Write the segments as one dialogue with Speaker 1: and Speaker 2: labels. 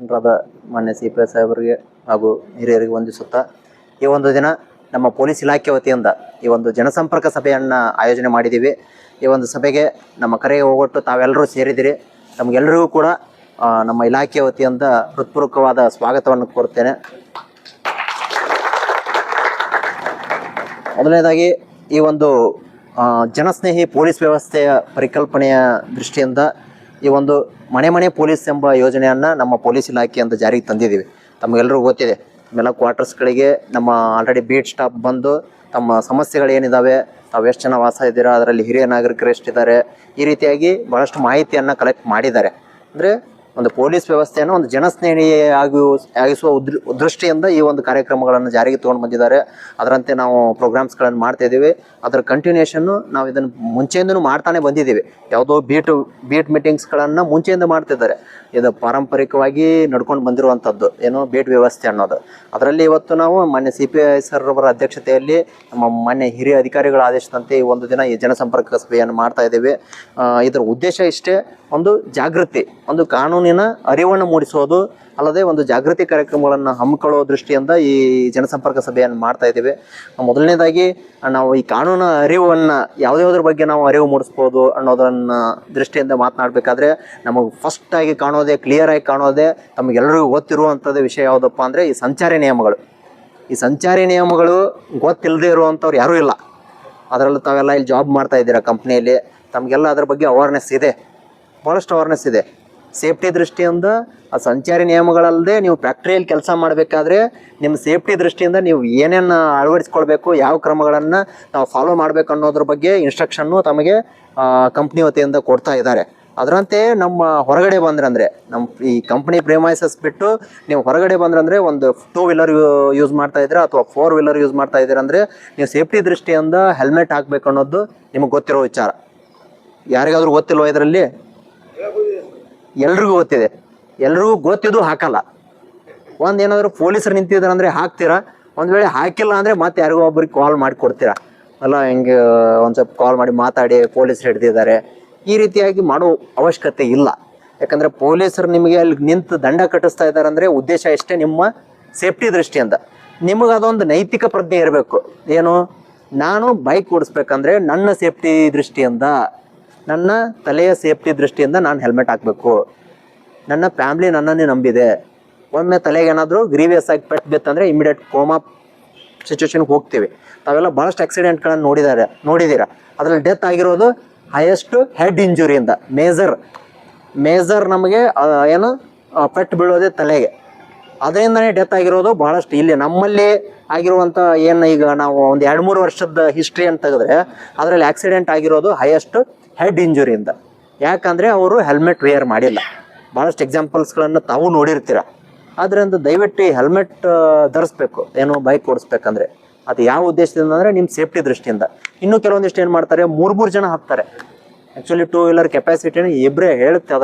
Speaker 1: ರಾದ ಮಾನ್ಯ CPI ಸಾಹೇಬರಿಗೆ ಹಾಗೂ ಹಿರಿಯರಿಗೆ ವಂದಿಸುತ್ತಾ ಈ ಒಂದು ದಿನ ನಮ್ಮ ಪೊಲೀಸ್ ಇಲಾಖೆ ವತಿಯಿಂದ ಈ ಒಂದು ಜನಸಂಪರ್ಕ ಸಭೆಯನ್ನು ಆಯೋಜನೆ ಮಾಡಿದ್ದೀವಿ. ಈ ಒಂದು ಸಭೆಗೆ ನಮ್ಮ ಕರೆಗೆ ಹೋಗೊಟ್ಟು ತಾವೆಲ್ಲರೂ ಸೇರಿದಿರಿ. ನಮಗೆಲ್ಲರಿಗೂ ಕೂಡ ನಮ್ಮ ಇಲಾಖೆ ವತಿಯಿಂದ ಹೃತ್ಪೂರ್ವಕವಾದ ಸ್ವಾಗತವನ್ನು ಕೋರುತ್ತೇನೆ. ಮೊದಲನೇದಾಗಿ ಈ ಒಂದು ಜನಸ್ನೇಹಿ ಪೊಲೀಸ್ ವ್ಯವಸ್ಥೆಯ ಪರಿಕಲ್ಪನೆಯ ದೃಷ್ಟಿಯಿಂದ ಈ ಒಂದು ಮನೆ ಪೊಲೀಸ್ ಎಂಬ ಯೋಜನೆಯನ್ನು ನಮ್ಮ ಪೊಲೀಸ್ ಇಲಾಖೆಯಿಂದ ಜಾರಿಗೆ ತಂದಿದ್ದೀವಿ. ತಮಗೆಲ್ಲರಿಗೂ ಗೊತ್ತಿದೆ, ನಮ್ಮೆಲ್ಲ ಕ್ವಾರ್ಟರ್ಸ್ಗಳಿಗೆ ನಮ್ಮ ಆಲ್ರೆಡಿ ಬೀಟ್ ಸ್ಟಾಫ್ ಬಂದು ತಮ್ಮ ಸಮಸ್ಯೆಗಳು ಏನಿದ್ದಾವೆ, ತಾವು ಎಷ್ಟು ಜನ ವಾಸ ಇದ್ದೀರಾ, ಅದರಲ್ಲಿ ಹಿರಿಯ ನಾಗರಿಕರು ಎಷ್ಟಿದ್ದಾರೆ, ಈ ರೀತಿಯಾಗಿ ಭಾಳಷ್ಟು ಮಾಹಿತಿಯನ್ನು ಕಲೆಕ್ಟ್ ಮಾಡಿದ್ದಾರೆ. ಅಂದರೆ ಒಂದು ಪೊಲೀಸ್ ವ್ಯವಸ್ಥೆಯನ್ನು ಒಂದು ಜನಸ್ನೇಹಿ ಆಗಿಸುವ ದೃಷ್ಟಿಯಿಂದ ಈ ಒಂದು ಕಾರ್ಯಕ್ರಮಗಳನ್ನು ಜಾರಿಗೆ ತೊಗೊಂಡು ಬಂದಿದ್ದಾರೆ. ಅದರಂತೆ ನಾವು ಪ್ರೋಗ್ರಾಮ್ಸ್ಗಳನ್ನು ಮಾಡ್ತಾಯಿದ್ದೀವಿ. ಅದರ ಕಂಟಿನ್ಯೂಷನ್ನು ನಾವು ಇದನ್ನು ಮುಂಚೆಯಿಂದನೂ ಮಾಡ್ತಾನೆ ಬಂದಿದ್ದೀವಿ. ಯಾವುದೋ ಬೀಟ್ ಮೀಟಿಂಗ್ಸ್ಗಳನ್ನು ಮುಂಚೆಯಿಂದ ಮಾಡ್ತಿದ್ದಾರೆ. ಇದು ಪಾರಂಪರಿಕವಾಗಿ ನಡ್ಕೊಂಡು ಬಂದಿರುವಂಥದ್ದು ಏನು ಬೀಟ್ ವ್ಯವಸ್ಥೆ ಅನ್ನೋದು. ಅದರಲ್ಲಿ ಇವತ್ತು ನಾವು ಮಾನ್ಯ CPI ಸರ್ ಅವರ ಅಧ್ಯಕ್ಷತೆಯಲ್ಲಿ ನಮ್ಮ ಮಾನ್ಯ ಹಿರಿಯ ಅಧಿಕಾರಿಗಳ ಆದೇಶದಂತೆ ಈ ಒಂದು ದಿನ ಈ ಜನಸಂಪರ್ಕ ಸಭೆಯನ್ನು ಮಾಡ್ತಾ ಇದ್ದೀವಿ. ಇದರ ಉದ್ದೇಶ ಇಷ್ಟೇ, ಒಂದು ಜಾಗೃತಿ, ಒಂದು ಕಾನೂನಿನ ಅರಿವನ್ನು ಮೂಡಿಸೋದು, ಅಲ್ಲದೆ ಒಂದು ಜಾಗೃತಿ ಕಾರ್ಯಕ್ರಮಗಳನ್ನು ಹಮ್ಮಿಕೊಳ್ಳೋ ದೃಷ್ಟಿಯಿಂದ ಈ ಜನಸಂಪರ್ಕ ಸಭೆಯನ್ನು ಮಾಡ್ತಾ ಇದ್ದೀವಿ. ಮೊದಲನೇದಾಗಿ ನಾವು ಈ ಕಾನೂನು ಅರಿವನ್ನು ಯಾವುದ್ರ ಬಗ್ಗೆ ನಾವು ಅರಿವು ಮೂಡಿಸ್ಬೋದು ಅನ್ನೋದನ್ನು ದೃಷ್ಟಿಯಿಂದ ಮಾತನಾಡಬೇಕಾದ್ರೆ ನಮಗೆ ಫಸ್ಟಾಗಿ ಕಾಣೋದೇ, ಕ್ಲಿಯರಾಗಿ ಕಾಣೋದೇ, ತಮಗೆಲ್ಲರಿಗೂ ಗೊತ್ತಿರುವಂಥದ್ದು ವಿಷಯ ಯಾವುದಪ್ಪ ಅಂದರೆ ಈ ಸಂಚಾರಿ ನಿಯಮಗಳು. ಈ ಸಂಚಾರಿ ನಿಯಮಗಳು ಗೊತ್ತಿಲ್ಲದೆ ಇರುವಂಥವ್ರು ಯಾರೂ ಇಲ್ಲ. ಅದರಲ್ಲೂ ತಾವೆಲ್ಲ ಇಲ್ಲಿ ಜಾಬ್ ಮಾಡ್ತಾ ಇದ್ದೀರಾ ಕಂಪ್ನಿಯಲ್ಲಿ, ತಮಗೆಲ್ಲ ಅದ್ರ ಬಗ್ಗೆ ಅವೇರ್ನೆಸ್ ಇದೆ, ಭಾಳಷ್ಟು ಅವೇರ್ನೆಸ್ ಇದೆ. ಸೇಫ್ಟಿ ದೃಷ್ಟಿಯಿಂದ ಆ ಸಂಚಾರಿ ನಿಯಮಗಳಲ್ಲದೆ ನೀವು ಫ್ಯಾಕ್ಟ್ರಿಯಲ್ಲಿ ಕೆಲಸ ಮಾಡಬೇಕಾದ್ರೆ ನಿಮ್ಮ ಸೇಫ್ಟಿ ದೃಷ್ಟಿಯಿಂದ ನೀವು ಏನೇನು ಅಳವಡಿಸ್ಕೊಳ್ಬೇಕು, ಯಾವ ಕ್ರಮಗಳನ್ನು ನಾವು ಫಾಲೋ ಮಾಡಬೇಕು ಅನ್ನೋದ್ರ ಬಗ್ಗೆ ಇನ್ಸ್ಟ್ರಕ್ಷನ್ನು ತಮಗೆ ಕಂಪ್ನಿ ವತಿಯಿಂದ ಕೊಡ್ತಾ ಇದ್ದಾರೆ. ಅದರಂತೆ ನಮ್ಮ ಹೊರಗಡೆ ಬಂದ್ರಂದರೆ ನಮ್ಮ ಈ ಕಂಪ್ನಿ ಪ್ರೇಮೈಸಸ್ ಬಿಟ್ಟು ನೀವು ಹೊರಗಡೆ ಬಂದ್ರಂದರೆ ಒಂದು 2 ವೀಲರ್ ಯೂಸ್ ಮಾಡ್ತಾ ಇದ್ದೀರಾ ಅಥವಾ 4 ವೀಲರ್ ಯೂಸ್ ಮಾಡ್ತಾ ಇದ್ದೀರಾ ಅಂದರೆ ನೀವು ಸೇಫ್ಟಿ ದೃಷ್ಟಿಯಿಂದ ಹೆಲ್ಮೆಟ್ ಹಾಕಬೇಕು ಅನ್ನೋದು ನಿಮಗೆ ಗೊತ್ತಿರೋ ವಿಚಾರ. ಯಾರಿಗಾದ್ರೂ ಗೊತ್ತಿಲ್ವ ಇದರಲ್ಲಿ? ಎಲ್ರಿಗೂ ಗೊತ್ತಿದೆ. ಎಲ್ರಿಗೂ ಗೊತ್ತಿದ್ದು ಹಾಕಲ್ಲ. ಒಂದು ಏನಾದರೂ ಪೊಲೀಸರು ನಿಂತಿದ್ದಾರೆ ಅಂದರೆ ಹಾಕ್ತೀರಾ, ಒಂದು ವೇಳೆ ಹಾಕಿಲ್ಲ ಅಂದರೆ ಮತ್ತೆ ಯಾರಿಗೋ ಒಬ್ರಿಗೆ ಕಾಲ್ ಮಾಡಿ ಕೊಡ್ತೀರಾ, ಅಲ್ಲ ಹಿಂಗೆ ಒಂದು ಸ್ವಲ್ಪ ಕಾಲ್ ಮಾಡಿ ಮಾತಾಡಿ ಪೊಲೀಸರು ಹಿಡ್ದಿದ್ದಾರೆ. ಈ ರೀತಿಯಾಗಿ ಮಾಡೋ ಅವಶ್ಯಕತೆ ಇಲ್ಲ. ಯಾಕಂದರೆ ಪೊಲೀಸರು ನಿಮಗೆ ಅಲ್ಲಿ ನಿಂತು ದಂಡ ಕಟ್ಟಿಸ್ತಾ ಇದ್ದಾರೆ ಅಂದರೆ ಉದ್ದೇಶ ಇಷ್ಟೇ, ನಿಮ್ಮ ಸೇಫ್ಟಿ ದೃಷ್ಟಿಯಿಂದ. ನಿಮಗೆ ಅದೊಂದು ನೈತಿಕ ಪ್ರಜ್ಞೆ ಇರಬೇಕು. ಏನು, ನಾನು ಬೈಕ್ ಓಡಿಸ್ಬೇಕಂದ್ರೆ ನನ್ನ ಸೇಫ್ಟಿ ದೃಷ್ಟಿಯಿಂದ, ನನ್ನ ತಲೆಯ ಸೇಫ್ಟಿ ದೃಷ್ಟಿಯಿಂದ ನಾನು ಹೆಲ್ಮೆಟ್ ಹಾಕಬೇಕು. ನನ್ನ ಫ್ಯಾಮ್ಲಿ ನನ್ನನ್ನೇ ನಂಬಿದೆ. ಒಮ್ಮೆ ತಲೆಗೆ ಏನಾದರೂ ಗ್ರೀವಿಯಸ್ ಆಗಿ ಪೆಟ್ಟು ಬಿತ್ತಂದರೆ ಇಮಿಡಿಯೇಟ್ ಕೋಮಾ ಸಿಚುವೇಶನ್ಗೆ ಹೋಗ್ತೀವಿ. ತಾವೆಲ್ಲ ಭಾಳಷ್ಟು ಆಕ್ಸಿಡೆಂಟ್ಗಳನ್ನು ನೋಡಿದ್ದೀರಾ. ಅದರಲ್ಲಿ ಡೆತ್ ಆಗಿರೋದು ಹೈಯೆಸ್ಟ್ ಹೆಡ್ ಇಂಜುರಿಯಿಂದ. ಮೇಜರ್ ನಮಗೆ ಏನು ಪೆಟ್ಟು ಬೀಳೋದೇ ತಲೆಗೆ, ಅದರಿಂದನೇ ಡೆತ್ ಆಗಿರೋದು ಭಾಳಷ್ಟು. ಇಲ್ಲಿ ನಮ್ಮಲ್ಲಿ ಆಗಿರುವಂಥ ಏನು ಈಗ ನಾವು ಒಂದು 2-3 ವರ್ಷದ ಹಿಸ್ಟ್ರಿ ಅಂತ ತೆಗೆದ್ರೆ ಅದರಲ್ಲಿ ಆಕ್ಸಿಡೆಂಟ್ ಆಗಿರೋದು ಹೈಯೆಸ್ಟ್ ಹೆಡ್ ಇಂಜುರಿಯಿಂದ. ಯಾಕಂದರೆ ಅವರು ಹೆಲ್ಮೆಟ್ ವೇರ್ ಮಾಡಿಲ್ಲ. ಭಾಳಷ್ಟು ಎಕ್ಸಾಂಪಲ್ಸ್ಗಳನ್ನು ತಾವು ನೋಡಿರ್ತೀರ. ಆದ್ದರಿಂದ ದಯವಿಟ್ಟು ಈ ಹೆಲ್ಮೆಟ್ ಧರಿಸ್ಬೇಕು, ಏನು ಬೈಕ್ ಓಡಿಸ್ಬೇಕಂದ್ರೆ. ಅದು ಯಾವ ಉದ್ದೇಶದಿಂದ ಅಂದರೆ ನಿಮ್ಮ ಸೇಫ್ಟಿ ದೃಷ್ಟಿಯಿಂದ. ಇನ್ನೂ ಕೆಲವೊಂದಿಷ್ಟು ಏನು ಮಾಡ್ತಾರೆ, 3 ಜನ ಹಾಕ್ತಾರೆ. ಆ್ಯಕ್ಚುಲಿ 2 ವೀಲರ್ ಕೆಪಾಸಿಟಿನ ಇಬ್ಬರೇ ಹೇಳುತ್ತೆ,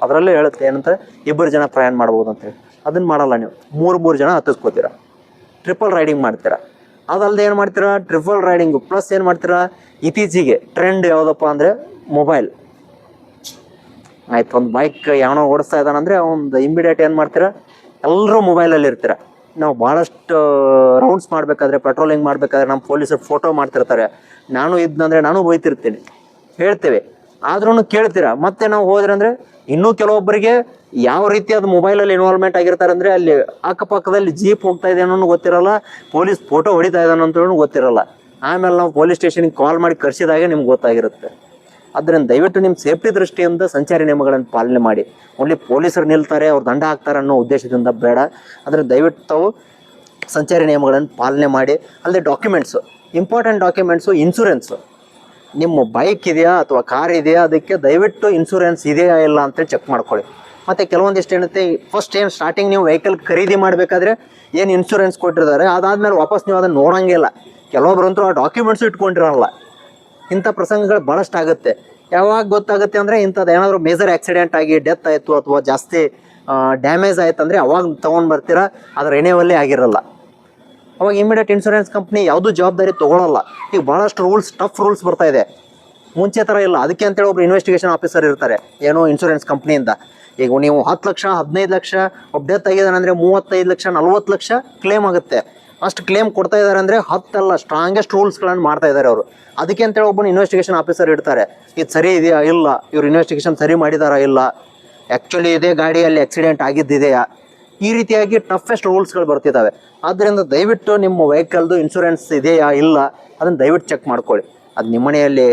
Speaker 1: ಅದರಲ್ಲೇ ಹೇಳುತ್ತೆ ಏನಂತ 2 ಜನ ಪ್ರಯಾಣ ಮಾಡ್ಬೋದು ಅಂತೇಳಿ. ಅದನ್ನು ಮಾಡಲ್ಲ ನೀವು. 3 ಜನ ಹತ್ತಿಸ್ಕೋತೀರ, ಟ್ರಿಪಲ್ ರೈಡಿಂಗ್ ಮಾಡ್ತೀರಾ. ಅದಲ್ಲದೆ ಏನು ಮಾಡ್ತೀರಾ, ಟ್ರಿಪಲ್ ರೈಡಿಂಗು ಪ್ಲಸ್ ಏನು ಮಾಡ್ತೀರಾ, ಇತ್ತೀಚೆಗೆ ಟ್ರೆಂಡ್ ಯಾವುದಪ್ಪ ಅಂದರೆ ಮೊಬೈಲ್ ಆಯ್ತು. ಒಂದು ಬೈಕ್ ಯಾವನೋ ಓಡಿಸ್ತಾ ಇದ್ದಾನಂದರೆ ಒಂದು ಇಮಿಡಿಯೇಟ್ ಏನು ಮಾಡ್ತೀರಾ, ಎಲ್ಲರೂ ಮೊಬೈಲಲ್ಲಿ ಇರ್ತೀರ. ನಾವು ಭಾಳಷ್ಟು ರೌಂಡ್ಸ್ ಮಾಡಬೇಕಾದ್ರೆ, ಪೆಟ್ರೋಲಿಂಗ್ ಮಾಡಬೇಕಾದ್ರೆ ನಮ್ಮ ಪೊಲೀಸರು ಫೋಟೋ ಮಾಡ್ತಿರ್ತಾರೆ. ನಾನು ಇದ್ನಂದರೆ ನಾನು ಬೈತಿರ್ತೀನಿ, ಹೇಳ್ತೇವೆ, ಆದ್ರೂ ಕೇಳ್ತೀರಾ. ಮತ್ತೆ ನಾವು ಹೋದ್ರೆ ಅಂದರೆ ಇನ್ನೂ ಕೆಲವೊಬ್ಬರಿಗೆ ಯಾವ ರೀತಿ ಅದು ಮೊಬೈಲಲ್ಲಿ ಇನ್ವಾಲ್ವ್ಮೆಂಟ್ ಆಗಿರ್ತಾರೆ ಅಂದರೆ ಅಲ್ಲಿ ಅಕ್ಕಪಕ್ಕದಲ್ಲಿ ಜೀಪ್ ಹೋಗ್ತಾ ಇದೆ ಅನ್ನೋನು ಗೊತ್ತಿರಲ್ಲ, ಪೊಲೀಸ್ ಫೋಟೋ ಹೊಡಿತಾ ಇದ್ದಾನೆ ಅಂತಲೂ ಗೊತ್ತಿರಲ್ಲ. ಆಮೇಲೆ ನಾವು ಪೊಲೀಸ್ ಸ್ಟೇಷನಿಗೆ ಕಾಲ್ ಮಾಡಿ ಕರೆಸಿದಾಗೆ ನಿಮ್ಗೆ ಗೊತ್ತಾಗಿರುತ್ತೆ. ಆದ್ದರಿಂದ ದಯವಿಟ್ಟು ನಿಮ್ಮ ಸೇಫ್ಟಿ ದೃಷ್ಟಿಯಿಂದ ಸಂಚಾರಿ ನಿಯಮಗಳನ್ನು ಪಾಲನೆ ಮಾಡಿ. ಓನ್ಲಿ ಪೊಲೀಸರು ನಿಲ್ತಾರೆ, ಅವ್ರು ದಂಡ ಹಾಕ್ತಾರೆ ಅನ್ನೋ ಉದ್ದೇಶದಿಂದ ಬೇಡ. ಆದರೆ ದಯವಿಟ್ಟು ತಾವು ಸಂಚಾರಿ ನಿಯಮಗಳನ್ನು ಪಾಲನೆ ಮಾಡಿ. ಅಲ್ಲದೆ ಡಾಕ್ಯುಮೆಂಟ್ಸು, ಇಂಪಾರ್ಟೆಂಟ್ ಡಾಕ್ಯುಮೆಂಟ್ಸು, ಇನ್ಶೂರೆನ್ಸು. ನಿಮ್ಮ ಬೈಕ್ ಇದೆಯಾ ಅಥವಾ ಕಾರ್ ಇದೆಯಾ, ಅದಕ್ಕೆ ದಯವಿಟ್ಟು ಇನ್ಶೂರೆನ್ಸ್ ಇದೆಯಾ ಇಲ್ಲ ಅಂತೇಳಿ ಚೆಕ್ ಮಾಡ್ಕೊಳ್ಳಿ. ಮತ್ತು ಕೆಲವೊಂದಿಷ್ಟು ಏನುತ್ತೆ, ಫಸ್ಟ್ ಏನು ಸ್ಟಾರ್ಟಿಂಗ್ ನೀವು ವೆಹಿಕಲ್ ಖರೀದಿ ಮಾಡಬೇಕಾದ್ರೆ ಏನು ಇನ್ಶೂರೆನ್ಸ್ ಕೊಟ್ಟಿರ್ತಾರೆ, ಅದಾದಮೇಲೆ ವಾಪಸ್ ನೀವು ಅದನ್ನು ನೋಡೋಂಗೇ ಇಲ್ಲ. ಕೆಲವೊಬ್ಬರಂತೂ ಆ ಡಾಕ್ಯುಮೆಂಟ್ಸು ಇಟ್ಕೊಂಡಿರಲ್ಲ. ಇಂಥ ಪ್ರಸಂಗಗಳು ಭಾಳಷ್ಟು ಆಗುತ್ತೆ. ಯಾವಾಗ ಗೊತ್ತಾಗುತ್ತೆ ಅಂದರೆ ಇಂಥದ್ದು ಏನಾದರೂ ಮೇಜರ್ ಆಕ್ಸಿಡೆಂಟ್ ಆಗಿ ಡೆತ್ ಆಯಿತು ಅಥವಾ ಜಾಸ್ತಿ ಡ್ಯಾಮೇಜ್ ಆಯ್ತು ಅಂದರೆ ಅವಾಗ ತೊಗೊಂಡು ಬರ್ತೀರಾ, ಅದು ರಿನ್ಯೂವಲ್ಲೇ ಆಗಿರಲ್ಲ. ಅವಾಗ ಇಮಿಡಿಯೇಟ್ ಇನ್ಶೂರೆನ್ಸ್ ಕಂಪ್ನಿ ಯಾವುದೂ ಜವಾಬ್ದಾರಿ ತೊಗೊಳ್ಳಲ್ಲ. ಈಗ ಭಾಳಷ್ಟು ಟಫ್ ರೂಲ್ಸ್ ಬರ್ತಾಯಿದೆ. ಮುಂಚೆ ಥರ ಇಲ್ಲ. ಅದಕ್ಕೆ ಅಂತೇಳಿ ಒಬ್ರು ಇನ್ವೆಸ್ಟಿಗೇಷನ್ ಆಫೀಸರ್ ಇರ್ತಾರೆ, ಏನೋ ಇನ್ಶೂರೆನ್ಸ್ ಕಂಪ್ನಿಯಿಂದ. ಈಗ ನೀವು 10 ಲಕ್ಷ 15 ಲಕ್ಷ ಒಬ್ಬ ಡೆತ್ ಆಗಿದ್ದಾನೆ ಅಂದರೆ 35 ಲಕ್ಷ 40 ಲಕ್ಷ ಕ್ಲೇಮ್ ಆಗುತ್ತೆ. ಅಷ್ಟು ಕ್ಲೇಮ್ ಕೊಡ್ತಾ ಇದ್ದಾರೆ ಅಂದರೆ 10 ಅಲ್ಲ, ಸ್ಟ್ರಾಂಗೆಸ್ಟ್ ರೂಲ್ಸ್ಗಳನ್ನು ಮಾಡ್ತಾ ಇದ್ದಾರೆ ಅವರು. ಅದಕ್ಕೆ ಅಂತೇಳಿ ಒಬ್ಬನು ಇನ್ವೆಸ್ಟಿಗೇಷನ್ ಆಫೀಸರ್ ಇರ್ತಾರೆ. ಇದು ಸರಿ ಇದೆಯಾ ಇಲ್ಲ, ಇವ್ರು ಇನ್ವೆಸ್ಟಿಗೇಷನ್ ಸರಿ ಮಾಡಿದಾರಾ ಇಲ್ಲ, ಆ್ಯಕ್ಚುಲಿ ಇದೇ ಗಾಡಿಯಲ್ಲಿ ಆಕ್ಸಿಡೆಂಟ್ ಆಗಿದ್ದಿದೆಯಾ, ಈ ರೀತಿಯಾಗಿ ಟಫೆಸ್ಟ್ ರೂಲ್ಸ್ಗಳು ಬರ್ತಿದ್ದಾವೆ. ಆದ್ದರಿಂದ ದಯವಿಟ್ಟು ನಿಮ್ಮ ವೆಹಿಕಲ್ದು ಇನ್ಶೂರೆನ್ಸ್ ಇದೆಯಾ ಇಲ್ಲ ಅದನ್ನು ದಯವಿಟ್ಟು ಚೆಕ್ ಮಾಡ್ಕೊಳ್ಳಿ. ಅದು ನಿಮ್ಮ ಮನೆಯಲ್ಲಿ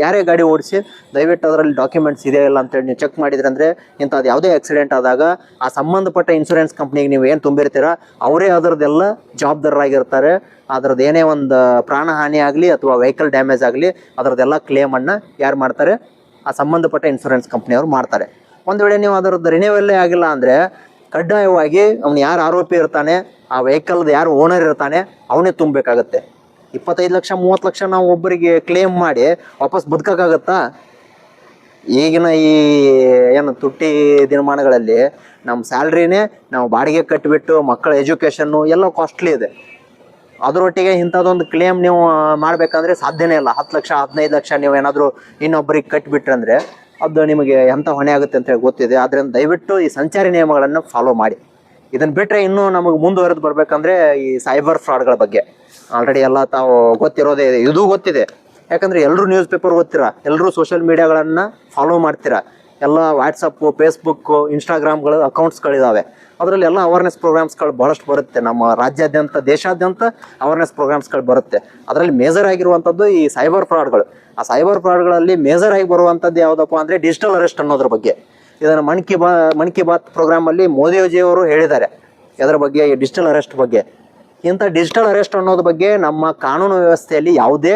Speaker 1: ಯಾರೇ ಗಾಡಿ ಓಡಿಸಿ ದಯವಿಟ್ಟು ಅದರಲ್ಲಿ ಡಾಕ್ಯುಮೆಂಟ್ಸ್ ಇದೆಯಾ ಇಲ್ಲ ಅಂತೇಳಿ ನೀವು ಚೆಕ್ ಮಾಡಿದ್ರೆ ಅಂದರೆ ಇಂಥದ್ದು ಯಾವುದೇ ಆಕ್ಸಿಡೆಂಟ್ ಆದಾಗ ಆ ಸಂಬಂಧಪಟ್ಟ ಇನ್ಶೂರೆನ್ಸ್ ಕಂಪ್ನಿಗೆ ನೀವು ಏನು ತುಂಬಿರ್ತೀರ ಅವರೇ ಅದರದ್ದೆಲ್ಲ ಜವಾಬ್ದಾರರಾಗಿರ್ತಾರೆ. ಅದರದ್ದು ಏನೇ ಒಂದು ಪ್ರಾಣಹಾನಿ ಆಗಲಿ ಅಥವಾ ವೆಹಿಕಲ್ ಡ್ಯಾಮೇಜ್ ಆಗಲಿ ಅದರದ್ದೆಲ್ಲ ಕ್ಲೇಮನ್ನು ಯಾರು ಮಾಡ್ತಾರೆ, ಆ ಸಂಬಂಧಪಟ್ಟ ಇನ್ಶೂರೆನ್ಸ್ ಕಂಪ್ನಿಯವರು ಮಾಡ್ತಾರೆ. ಒಂದು ವೇಳೆ ನೀವು ಅದರದ್ದು ರಿನ್ಯೂವಲ್ಲೇ ಆಗಿಲ್ಲ ಅಂದರೆ ಕಡ್ಡಾಯವಾಗಿ ಅವ್ನು ಯಾರು ಆರೋಪಿ ಇರ್ತಾನೆ, ಆ ವೆಹಿಕಲ್ದು ಯಾರು ಓನರ್ ಇರ್ತಾನೆ ಅವನೇ ತುಂಬಬೇಕಾಗತ್ತೆ. 25 ಲಕ್ಷ 30 ಲಕ್ಷ ನಾವು ಒಬ್ಬರಿಗೆ ಕ್ಲೇಮ್ ಮಾಡಿ ವಾಪಸ್ ಬದುಕೋಕ್ಕಾಗತ್ತಾ? ಈಗಿನ ಈ ಏನು ತುಟ್ಟಿ ದಿನಮಾನಗಳಲ್ಲಿ ನಮ್ಮ ಸ್ಯಾಲ್ರಿನೇ ನಾವು ಬಾಡಿಗೆ ಕಟ್ಟಿಬಿಟ್ಟು ಮಕ್ಕಳ ಎಜುಕೇಷನ್ನು ಎಲ್ಲ ಕಾಸ್ಟ್ಲಿ ಇದೆ. ಅದರೊಟ್ಟಿಗೆ ಇಂಥದ್ದೊಂದು ಕ್ಲೇಮ್ ನೀವು ಮಾಡಬೇಕಂದ್ರೆ ಸಾಧ್ಯನೇ ಇಲ್ಲ. 10 ಲಕ್ಷ 15 ಲಕ್ಷ ನೀವು ಏನಾದರೂ ಇನ್ನೊಬ್ಬರಿಗೆ ಕಟ್ಟಿಬಿಟ್ರಂದರೆ ಅದು ನಿಮಗೆ ಎಂಥ ಹೊಣೆ ಆಗುತ್ತೆ ಅಂತೇಳಿ ಗೊತ್ತಿದೆ. ಆದ್ದರಿಂದ ದಯವಿಟ್ಟು ಈ ಸಂಚಾರಿ ನಿಯಮಗಳನ್ನು ಫಾಲೋ ಮಾಡಿ. ಇದನ್ನು ಬಿಟ್ಟರೆ ಇನ್ನೂ ನಮಗೆ ಮುಂದುವರೆದು ಬರಬೇಕಂದ್ರೆ ಈ ಸೈಬರ್ ಫ್ರಾಡ್ಗಳ ಬಗ್ಗೆ ಆಲ್ರೆಡಿ ಎಲ್ಲ ತಾವು ಗೊತ್ತಿರೋದೇ ಇದೆ, ಇದು ಗೊತ್ತಿದೆ. ಯಾಕಂದರೆ ಎಲ್ಲರೂ ನ್ಯೂಸ್ ಪೇಪರ್ ಓದ್ತೀರಾ, ಎಲ್ಲರೂ ಸೋಷಿಯಲ್ ಮೀಡಿಯಾಗಳನ್ನು ಫಾಲೋ ಮಾಡ್ತೀರಾ, ಎಲ್ಲ ವಾಟ್ಸಪ್ಪು ಫೇಸ್ಬುಕ್ಕು ಇನ್ಸ್ಟಾಗ್ರಾಮ್ಗಳು ಅಕೌಂಟ್ಸ್ಗಳಿದ್ದಾವೆ. ಅದರಲ್ಲಿ ಎಲ್ಲ ಅವೇರ್ನೆಸ್ ಪ್ರೋಗ್ರಾಮ್ಸ್ಗಳು ಭಾಳಷ್ಟು ಬರುತ್ತೆ. ನಮ್ಮ ರಾಜ್ಯಾದ್ಯಂತ ದೇಶಾದ್ಯಂತ ಅವೇರ್ನೆಸ್ ಪ್ರೋಗ್ರಾಮ್ಸ್ಗಳು ಬರುತ್ತೆ. ಅದರಲ್ಲಿ ಮೇಜರ್ ಆಗಿರುವಂಥದ್ದು ಈ ಸೈಬರ್ ಫ್ರಾಡ್ಗಳು. ಆ ಸೈಬರ್ ಫ್ರಾಡ್ಗಳಲ್ಲಿ ಮೇಜರ್ ಆಗಿ ಬರುವಂಥದ್ದು ಯಾವುದಪ್ಪ ಅಂದರೆ ಡಿಜಿಟಲ್ ಅರೆಸ್ಟ್ ಅನ್ನೋದ್ರ ಬಗ್ಗೆ. ಇದನ್ನು ಮನ್ ಕಿ ಬಾತ್ ಪ್ರೋಗ್ರಾಮಲ್ಲಿ ಮೋದಿಜಿಯವರು ಹೇಳಿದ್ದಾರೆ ಅದರ ಬಗ್ಗೆ, ಈ ಡಿಜಿಟಲ್ ಅರೆಸ್ಟ್ ಬಗ್ಗೆ. ಇಂಥ ಡಿಜಿಟಲ್ ಅರೆಸ್ಟ್ ಅನ್ನೋದ್ರ ಬಗ್ಗೆ ನಮ್ಮ ಕಾನೂನು ವ್ಯವಸ್ಥೆಯಲ್ಲಿ ಯಾವುದೇ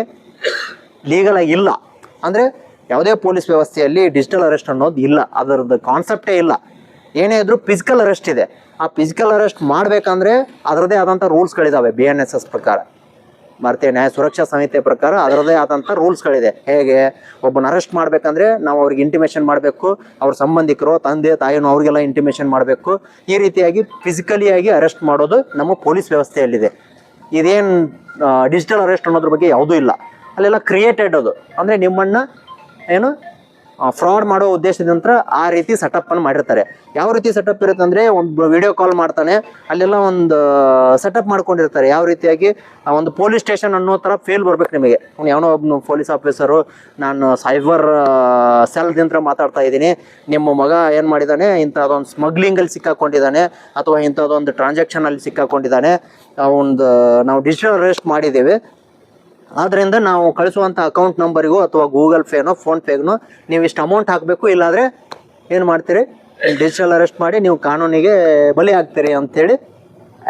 Speaker 1: ಲೀಗಲ್ ಆಗಿ ಇಲ್ಲ. ಅಂದರೆ ಯಾವುದೇ ಪೊಲೀಸ್ ವ್ಯವಸ್ಥೆಯಲ್ಲಿ ಡಿಜಿಟಲ್ ಅರೆಸ್ಟ್ ಅನ್ನೋದು ಇಲ್ಲ, ಅದರದ್ದು ಕಾನ್ಸೆಪ್ಟೇ ಇಲ್ಲ. ಏನೇ ಇದ್ರೂ ಫಿಸಿಕಲ್ ಅರೆಸ್ಟ್ ಇದೆ. ಆ ಫಿಸಿಕಲ್ ಅರೆಸ್ಟ್ ಮಾಡಬೇಕಂದ್ರೆ ಅದರದ್ದೇ ಆದಂಥ ರೂಲ್ಸ್ಗಳಿದ್ದಾವೆ. BNSS ಪ್ರಕಾರ, ಭಾರತೀಯ ನ್ಯಾಯ ಸುರಕ್ಷಾ ಸಂಹಿತೆ ಪ್ರಕಾರ ಅದರದ್ದೇ ಆದಂಥ ರೂಲ್ಸ್ಗಳಿದೆ. ಹೇಗೆ ಒಬ್ಬನ ಅರೆಸ್ಟ್ ಮಾಡಬೇಕಂದ್ರೆ ನಾವು ಅವ್ರಿಗೆ ಇಂಟಿಮೇಷನ್ ಮಾಡಬೇಕು, ಅವ್ರ ಸಂಬಂಧಿಕರು ತಂದೆ ತಾಯಿನೋ ಅವ್ರಿಗೆಲ್ಲ ಇಂಟಿಮೇಷನ್ ಮಾಡಬೇಕು. ಈ ರೀತಿಯಾಗಿ ಫಿಸಿಕಲಿಯಾಗಿ ಅರೆಸ್ಟ್ ಮಾಡೋದು ನಮ್ಮ ಪೊಲೀಸ್ ವ್ಯವಸ್ಥೆಯಲ್ಲಿದೆ. ಇದೇನು ಡಿಜಿಟಲ್ ಅರೆಸ್ಟ್ ಅನ್ನೋದ್ರ ಬಗ್ಗೆ ಯಾವುದೂ ಇಲ್ಲ. ಅಲ್ಲೆಲ್ಲ ಕ್ರಿಯೇಟೆಡ್ ಅದು, ಅಂದರೆ ನಿಮ್ಮನ್ನು ಏನು ಫ್ರಾಡ್ ಮಾಡೋ ಉದ್ದೇಶದಿಂದ ಆ ರೀತಿ ಸೆಟಪ್ಪನ್ನು ಮಾಡಿರ್ತಾರೆ. ಯಾವ ರೀತಿ ಸೆಟಪ್ ಇರುತ್ತೆ ಅಂದರೆ, ಒಂದು ವಿಡಿಯೋ ಕಾಲ್ ಮಾಡ್ತಾನೆ, ಅಲ್ಲೆಲ್ಲ ಒಂದು ಸೆಟಪ್ ಮಾಡ್ಕೊಂಡಿರ್ತಾರೆ. ಯಾವ ರೀತಿಯಾಗಿ ಒಂದು ಪೊಲೀಸ್ ಸ್ಟೇಷನ್ ಅನ್ನೋ ಥರ ಫೇಲ್ ಬರ್ಬೇಕು ನಿಮಗೆ. ಯಾವನೋ ಒಬ್ಬನು ಪೊಲೀಸ್ ಆಫೀಸರು, ನಾನು ಸೈಬರ್ ಸೆಲ್ದಿಂದ ಮಾತಾಡ್ತಾ ಇದ್ದೀನಿ, ನಿಮ್ಮ ಮಗ ಏನು ಮಾಡಿದ್ದಾನೆ, ಇಂಥದ್ದೊಂದು ಸ್ಮಗ್ಲಿಂಗಲ್ಲಿ ಸಿಕ್ಕಾಕೊಂಡಿದ್ದಾನೆ ಅಥವಾ ಇಂಥದ್ದೊಂದು ಟ್ರಾನ್ಸಾಕ್ಷನಲ್ಲಿ ಸಿಕ್ಕಾಕೊಂಡಿದ್ದಾನೆ, ಒಂದು ನಾವು ಡಿಜಿಟಲ್ ಅರೆಸ್ಟ್ ಮಾಡಿದ್ದೇವೆ, ಆದ್ದರಿಂದ ನಾವು ಕಳಿಸುವಂಥ ಅಕೌಂಟ್ ನಂಬರಿಗೂ ಅಥವಾ ಗೂಗಲ್ ಪೇನೋ ಫೋನ್ಪೇಗೂ ನೀವು ಇಷ್ಟು ಅಮೌಂಟ್ ಹಾಕಬೇಕು, ಇಲ್ಲಾಂದರೆ ಏನು ಮಾಡ್ತೀರಿ, ಡಿಜಿಟಲ್ ಅರೆಸ್ಟ್ ಮಾಡಿ ನೀವು ಕಾನೂನಿಗೆ ಬಲಿ ಆಗ್ತೀರಿ ಅಂಥೇಳಿ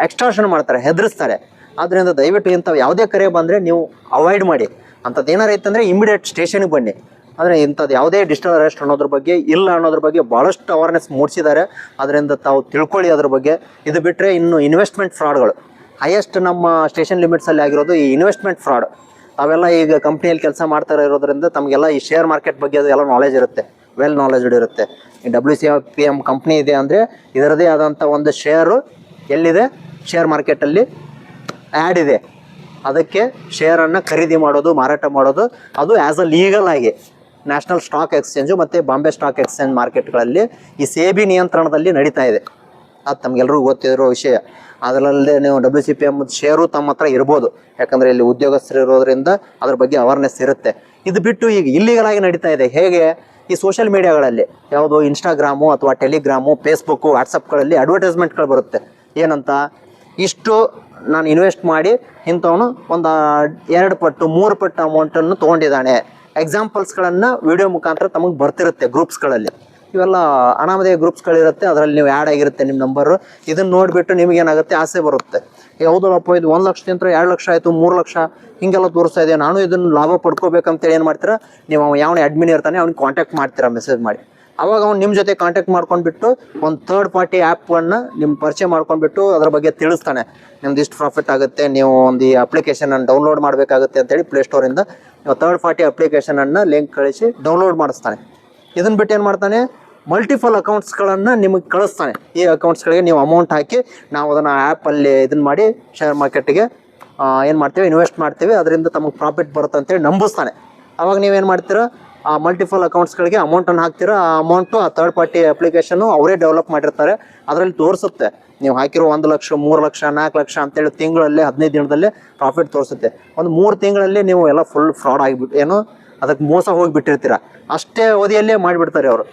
Speaker 1: ಎಕ್ಸ್ಟಾರ್ಷನ್ ಮಾಡ್ತಾರೆ, ಹೆದರಿಸ್ತಾರೆ. ಆದ್ದರಿಂದ ದಯವಿಟ್ಟು ಇಂಥವು ಯಾವುದೇ ಕರೆ ಬಂದರೆ ನೀವು ಅವಾಯ್ಡ್ ಮಾಡಿ. ಅಂಥದ್ದು ಏನಾರು ಇತ್ತಂದರೆ ಇಮಿಡಿಯೇಟ್ ಸ್ಟೇಷನ್ಗೆ ಬನ್ನಿ. ಆದರೆ ಇಂಥದ್ದು ಯಾವುದೇ ಡಿಜಿಟಲ್ ಅರೆಸ್ಟ್ ಅನ್ನೋದ್ರ ಬಗ್ಗೆ ಇಲ್ಲ ಅನ್ನೋದ್ರ ಬಗ್ಗೆ ಭಾಳಷ್ಟು ಅವೇರ್ನೆಸ್ ಮೂಡಿಸಿದ್ದಾರೆ. ಅದರಿಂದ ತಾವು ತಿಳ್ಕೊಳ್ಳಿ ಅದ್ರ ಬಗ್ಗೆ. ಇದು ಬಿಟ್ಟರೆ ಇನ್ನು ಇನ್ವೆಸ್ಟ್ಮೆಂಟ್ ಫ್ರಾಡ್ಗಳು ಹೈಯೆಸ್ಟ್ ನಮ್ಮ ಸ್ಟೇಷನ್ ಲಿಮಿಟ್ಸಲ್ಲಿ ಆಗಿರೋದು ಈ ಇನ್ವೆಸ್ಟ್ಮೆಂಟ್ ಫ್ರಾಡ್. ತಾವೆಲ್ಲ ಈಗ ಕಂಪ್ನಿಯಲ್ಲಿ ಕೆಲಸ ಮಾಡ್ತಾ ಇರೋದ್ರಿಂದ ತಮಗೆಲ್ಲ ಈ ಶೇರ್ ಮಾರ್ಕೆಟ್ ಬಗ್ಗೆ ಅದು ಎಲ್ಲ ನಾಲೆಜ್ ಇರುತ್ತೆ, ವೆಲ್ ನಾಲೆಜ್ಡ್ ಇರುತ್ತೆ. ಈ WCPM ಕಂಪ್ನಿ ಇದೆ ಅಂದರೆ ಇದರದೇ ಆದಂಥ ಒಂದು ಶೇರು ಎಲ್ಲಿದೆ, ಶೇರ್ ಮಾರ್ಕೆಟಲ್ಲಿ ಆ್ಯಡ್ ಇದೆ. ಅದಕ್ಕೆ ಶೇರನ್ನು ಖರೀದಿ ಮಾಡೋದು ಮಾರಾಟ ಮಾಡೋದು ಅದು ಆ್ಯಸ್ ಅ ಲೀಗಲ್ ಆಗಿ ನ್ಯಾಷನಲ್ ಸ್ಟಾಕ್ ಎಕ್ಸ್ಚೇಂಜು ಮತ್ತು ಬಾಂಬೆ ಸ್ಟಾಕ್ ಎಕ್ಸ್ಚೇಂಜ್ ಮಾರ್ಕೆಟ್ಗಳಲ್ಲಿ ಈ SEBI ನಿಯಂತ್ರಣದಲ್ಲಿ ನಡೀತಾ ಇದೆ. ಅದು ತಮಗೆಲ್ಲರಿಗೂ ಗೊತ್ತಿರೋ ವಿಷಯ. ಅದರಲ್ಲದೆ ನೀವು WCPM ಶೇರು ತಮ್ಮ ಹತ್ರ ಇರ್ಬೋದು, ಯಾಕಂದರೆ ಇಲ್ಲಿ ಉದ್ಯೋಗಸ್ಥರು ಇರೋದ್ರಿಂದ ಅದ್ರ ಬಗ್ಗೆ ಅವೇರ್ನೆಸ್ ಇರುತ್ತೆ. ಇದು ಬಿಟ್ಟು ಈಗ ಇಲ್ಲಿಗಲ್ ಆಗಿ ನಡೀತಾ ಇದೆ. ಹೇಗೆ, ಈ ಸೋಷಿಯಲ್ ಮೀಡಿಯಾಗಳಲ್ಲಿ ಯಾವುದೋ ಇನ್ಸ್ಟಾಗ್ರಾಮು ಅಥವಾ ಟೆಲಿಗ್ರಾಮು ಫೇಸ್ಬುಕ್ಕು ವಾಟ್ಸಪ್ಗಳಲ್ಲಿ ಅಡ್ವರ್ಟೈಸ್ಮೆಂಟ್ಗಳು ಬರುತ್ತೆ. ಏನಂತ, ಇಷ್ಟು ನಾನು ಇನ್ವೆಸ್ಟ್ ಮಾಡಿ ಇಂಥವನು ಒಂದು 2 ಪಟ್ಟು 3 ಪಟ್ಟು ಅಮೌಂಟನ್ನು ತೊಗೊಂಡಿದ್ದಾನೆ. ಎಕ್ಸಾಂಪಲ್ಸ್ಗಳನ್ನು ವಿಡಿಯೋ ಮುಖಾಂತರ ತಮಗೆ ಬರ್ತಿರುತ್ತೆ ಗ್ರೂಪ್ಸ್ಗಳಲ್ಲಿ. ಇವೆಲ್ಲ ಅನಾಮಧೇಯ ಗ್ರೂಪ್ಸ್ಗಳಿರುತ್ತೆ, ಅದರಲ್ಲಿ ನೀವು ಆ್ಯಡ್ ಆಗಿರುತ್ತೆ ನಿಮ್ಮ ನಂಬರು. ಇದನ್ನು ನೋಡಿಬಿಟ್ಟು ನಿಮಗೇನಾಗುತ್ತೆ, ಆಸೆ ಬರುತ್ತೆ, ಯಾವುದಲ್ಲಪ್ಪ ಇದು 1 ಲಕ್ಷದಿಂದ 2 ಲಕ್ಷ ಆಯಿತು 3 ಲಕ್ಷ ಹೀಗೆಲ್ಲ ತೋರಿಸ್ತಾ ಇದೆ, ನಾನು ಇದನ್ನು ಲಾಭ ಪಡ್ಕೋಬೇಕಂತೇಳಿ ಏನು ಮಾಡ್ತೀರಾ, ನೀವು ಯಾವನ ಅಡ್ಮಿನ್ ಇರ್ತಾನೆ ಅವ್ನಿಗೆ ಕಾಂಟ್ಯಾಕ್ಟ್ ಮಾಡ್ತೀರಾ ಮೆಸೇಜ್ ಮಾಡಿ. ಅವಾಗ ಅವ್ನು ನಿಮ್ಮ ಜೊತೆ ಕಾಂಟ್ಯಾಕ್ಟ್ ಮಾಡ್ಕೊಂಡ್ಬಿಟ್ಟು ಒಂದು ಥರ್ಡ್ ಪಾರ್ಟಿ ಆ್ಯಪನ್ನು ನಿಮ್ಮ ಪರಿಚಯ ಮಾಡ್ಕೊಂಡ್ಬಿಟ್ಟು ಅದರ ಬಗ್ಗೆ ತಿಳಿಸ್ತಾನೆ. ನಿಮ್ದು ಇಷ್ಟು ಪ್ರಾಫಿಟ್ ಆಗುತ್ತೆ, ನೀವು ಒಂದು ಈ ಅಪ್ಲಿಕೇಶನನ್ನು ಡೌನ್ಲೋಡ್ ಮಾಡಬೇಕಾಗುತ್ತೆ ಅಂತೇಳಿ ಪ್ಲೇಸ್ಟೋರಿಂದ ನೀವು ಥರ್ಡ್ ಪಾರ್ಟಿ ಅಪ್ಲಿಕೇಶನನ್ನು ಲಿಂಕ್ ಕಳಿಸಿ ಡೌನ್ಲೋಡ್ ಮಾಡಿಸ್ತಾನೆ. ಇದನ್ನು ಬಿಟ್ಟು ಏನು ಮಾಡ್ತಾನೆ, ಮಲ್ಟಿಪಲ್ ಅಕೌಂಟ್ಸ್ಗಳನ್ನು ನಿಮಗೆ ಕಳಿಸ್ತಾನೆ. ಈ ಅಕೌಂಟ್ಸ್ಗಳಿಗೆ ನೀವು ಅಮೌಂಟ್ ಹಾಕಿ ನಾವು ಅದನ್ನು ಆ್ಯಪಲ್ಲಿ ಇದನ್ನು ಮಾಡಿ ಶೇರ್ ಮಾರ್ಕೆಟಿಗೆ ಏನು ಮಾಡ್ತೀವಿ, ಇನ್ವೆಸ್ಟ್ ಮಾಡ್ತೀವಿ, ಅದರಿಂದ ತಮಗೆ ಪ್ರಾಫಿಟ್ ಬರುತ್ತೆ ಅಂತೇಳಿ ನಂಬಿಸ್ತಾನೆ. ಅವಾಗ ನೀವೇನು ಮಾಡ್ತೀರಾ, ಆ ಮಲ್ಟಿಪಲ್ ಅಕೌಂಟ್ಸ್ಗಳಿಗೆ ಅಮೌಂಟನ್ನು ಹಾಕ್ತೀರಾ. ಆ ಅಮೌಂಟು ಆ ಥರ್ಡ್ ಪಾರ್ಟಿ ಅಪ್ಲಿಕೇಶನ್ನು ಅವರೇ ಡೆವಲಪ್ ಮಾಡಿರ್ತಾರೆ. ಅದರಲ್ಲಿ ತೋರಿಸುತ್ತೆ ನೀವು ಹಾಕಿರೋ 1 ಲಕ್ಷ, 3 ಲಕ್ಷ, 4 ಲಕ್ಷ ಅಂತೇಳಿ ತಿಂಗಳಲ್ಲಿ 15 ದಿನದಲ್ಲೇ ಪ್ರಾಫಿಟ್ ತೋರಿಸುತ್ತೆ. ಒಂದು 3 ತಿಂಗಳಲ್ಲಿ ನೀವು ಎಲ್ಲ ಫುಲ್ ಫ್ರಾಡ್ ಆಗಿಬಿಟ್ಟು ಏನೋ ಅದಕ್ಕೆ ಮೋಸ ಹೋಗಿಬಿಟ್ಟಿರ್ತೀರ. ಅಷ್ಟೇ ಅವಧಿಯಲ್ಲೇ ಮಾಡಿಬಿಡ್ತಾರೆ ಅವರು.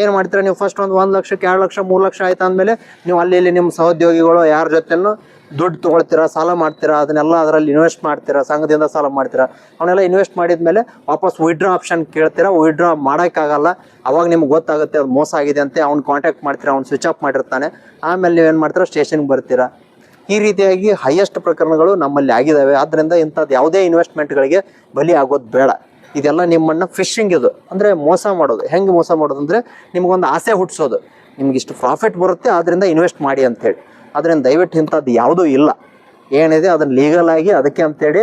Speaker 1: ಏನು ಮಾಡ್ತೀರಾ, ನೀವು ಫಸ್ಟ್ ಒಂದು 1 ಲಕ್ಷಕ್ಕೆ 2 ಲಕ್ಷ 3 ಲಕ್ಷ ಆಯ್ತು ಅಂದಮೇಲೆ ನೀವು ಅಲ್ಲಿ ಇಲ್ಲಿ ನಿಮ್ಮ ಸಹೋದ್ಯೋಗಿಗಳು ಯಾರ ಜೊತೆನೂ ದುಡ್ಡು ತೊಗೊಳ್ತೀರಾ, ಸಾಲ ಮಾಡ್ತೀರಾ, ಅದನ್ನೆಲ್ಲ ಅದರಲ್ಲಿ ಇನ್ವೆಸ್ಟ್ ಮಾಡ್ತೀರಾ, ಸಂಘದಿಂದ ಸಾಲ ಮಾಡ್ತೀರಾ. ಅವನ್ನೆಲ್ಲ ಇನ್ವೆಸ್ಟ್ ಮಾಡಿದ್ಮೇಲೆ ವಾಪಸ್ ವಿಡ್ರಾ ಆಪ್ಷನ್ ಕೇಳ್ತೀರಾ. ವಿಡ್ರಾ ಮಾಡೋಕ್ಕಾಗಲ್ಲ. ಅವಾಗ ನಿಮ್ಗೆ ಗೊತ್ತಾಗುತ್ತೆ ಅದು ಮೋಸ ಆಗಿದೆ ಅಂತ. ಅವ್ನು ಕಾಂಟ್ಯಾಕ್ಟ್ ಮಾಡ್ತೀರಾ, ಅವ್ನು ಸ್ವಿಚ್ ಆಫ್ ಮಾಡಿರ್ತಾನೆ. ಆಮೇಲೆ ನೀವೇನು ಮಾಡ್ತೀರಾ, ಸ್ಟೇಷನ್ಗೆ ಬರ್ತೀರಾ. ಈ ರೀತಿಯಾಗಿ ಹೈಯೆಸ್ಟ್ ಪ್ರಕರಣಗಳು ನಮ್ಮಲ್ಲಿ ಆಗಿದ್ದಾವೆ. ಆದ್ದರಿಂದ ಇಂಥದ್ದು ಯಾವುದೇ ಇನ್ವೆಸ್ಟ್ಮೆಂಟ್ಗಳಿಗೆ ಬಲಿ ಆಗೋದು ಬೇಡ. ಇದೆಲ್ಲ ನಿಮ್ಮನ್ನು ಫಿಶಿಂಗ್, ಇದು ಅಂದರೆ ಮೋಸ ಮಾಡೋದು. ಹೆಂಗೆ ಮೋಸ ಮಾಡೋದು ಅಂದರೆ ನಿಮಗೊಂದು ಆಸೆ ಹುಟ್ಟಿಸೋದು, ನಿಮ್ಗೆ ಇಷ್ಟು ಪ್ರಾಫಿಟ್ ಬರುತ್ತೆ ಆದ್ದರಿಂದ ಇನ್ವೆಸ್ಟ್ ಮಾಡಿ ಅಂಥೇಳಿ. ಅದರಿಂದ ದಯವಿಟ್ಟು ಇಂಥದ್ದು ಯಾವುದೂ ಇಲ್ಲ. ಏನಿದೆ ಅದನ್ನು ಲೀಗಲ್ ಆಗಿ ಅದಕ್ಕೆ ಅಂಥೇಳಿ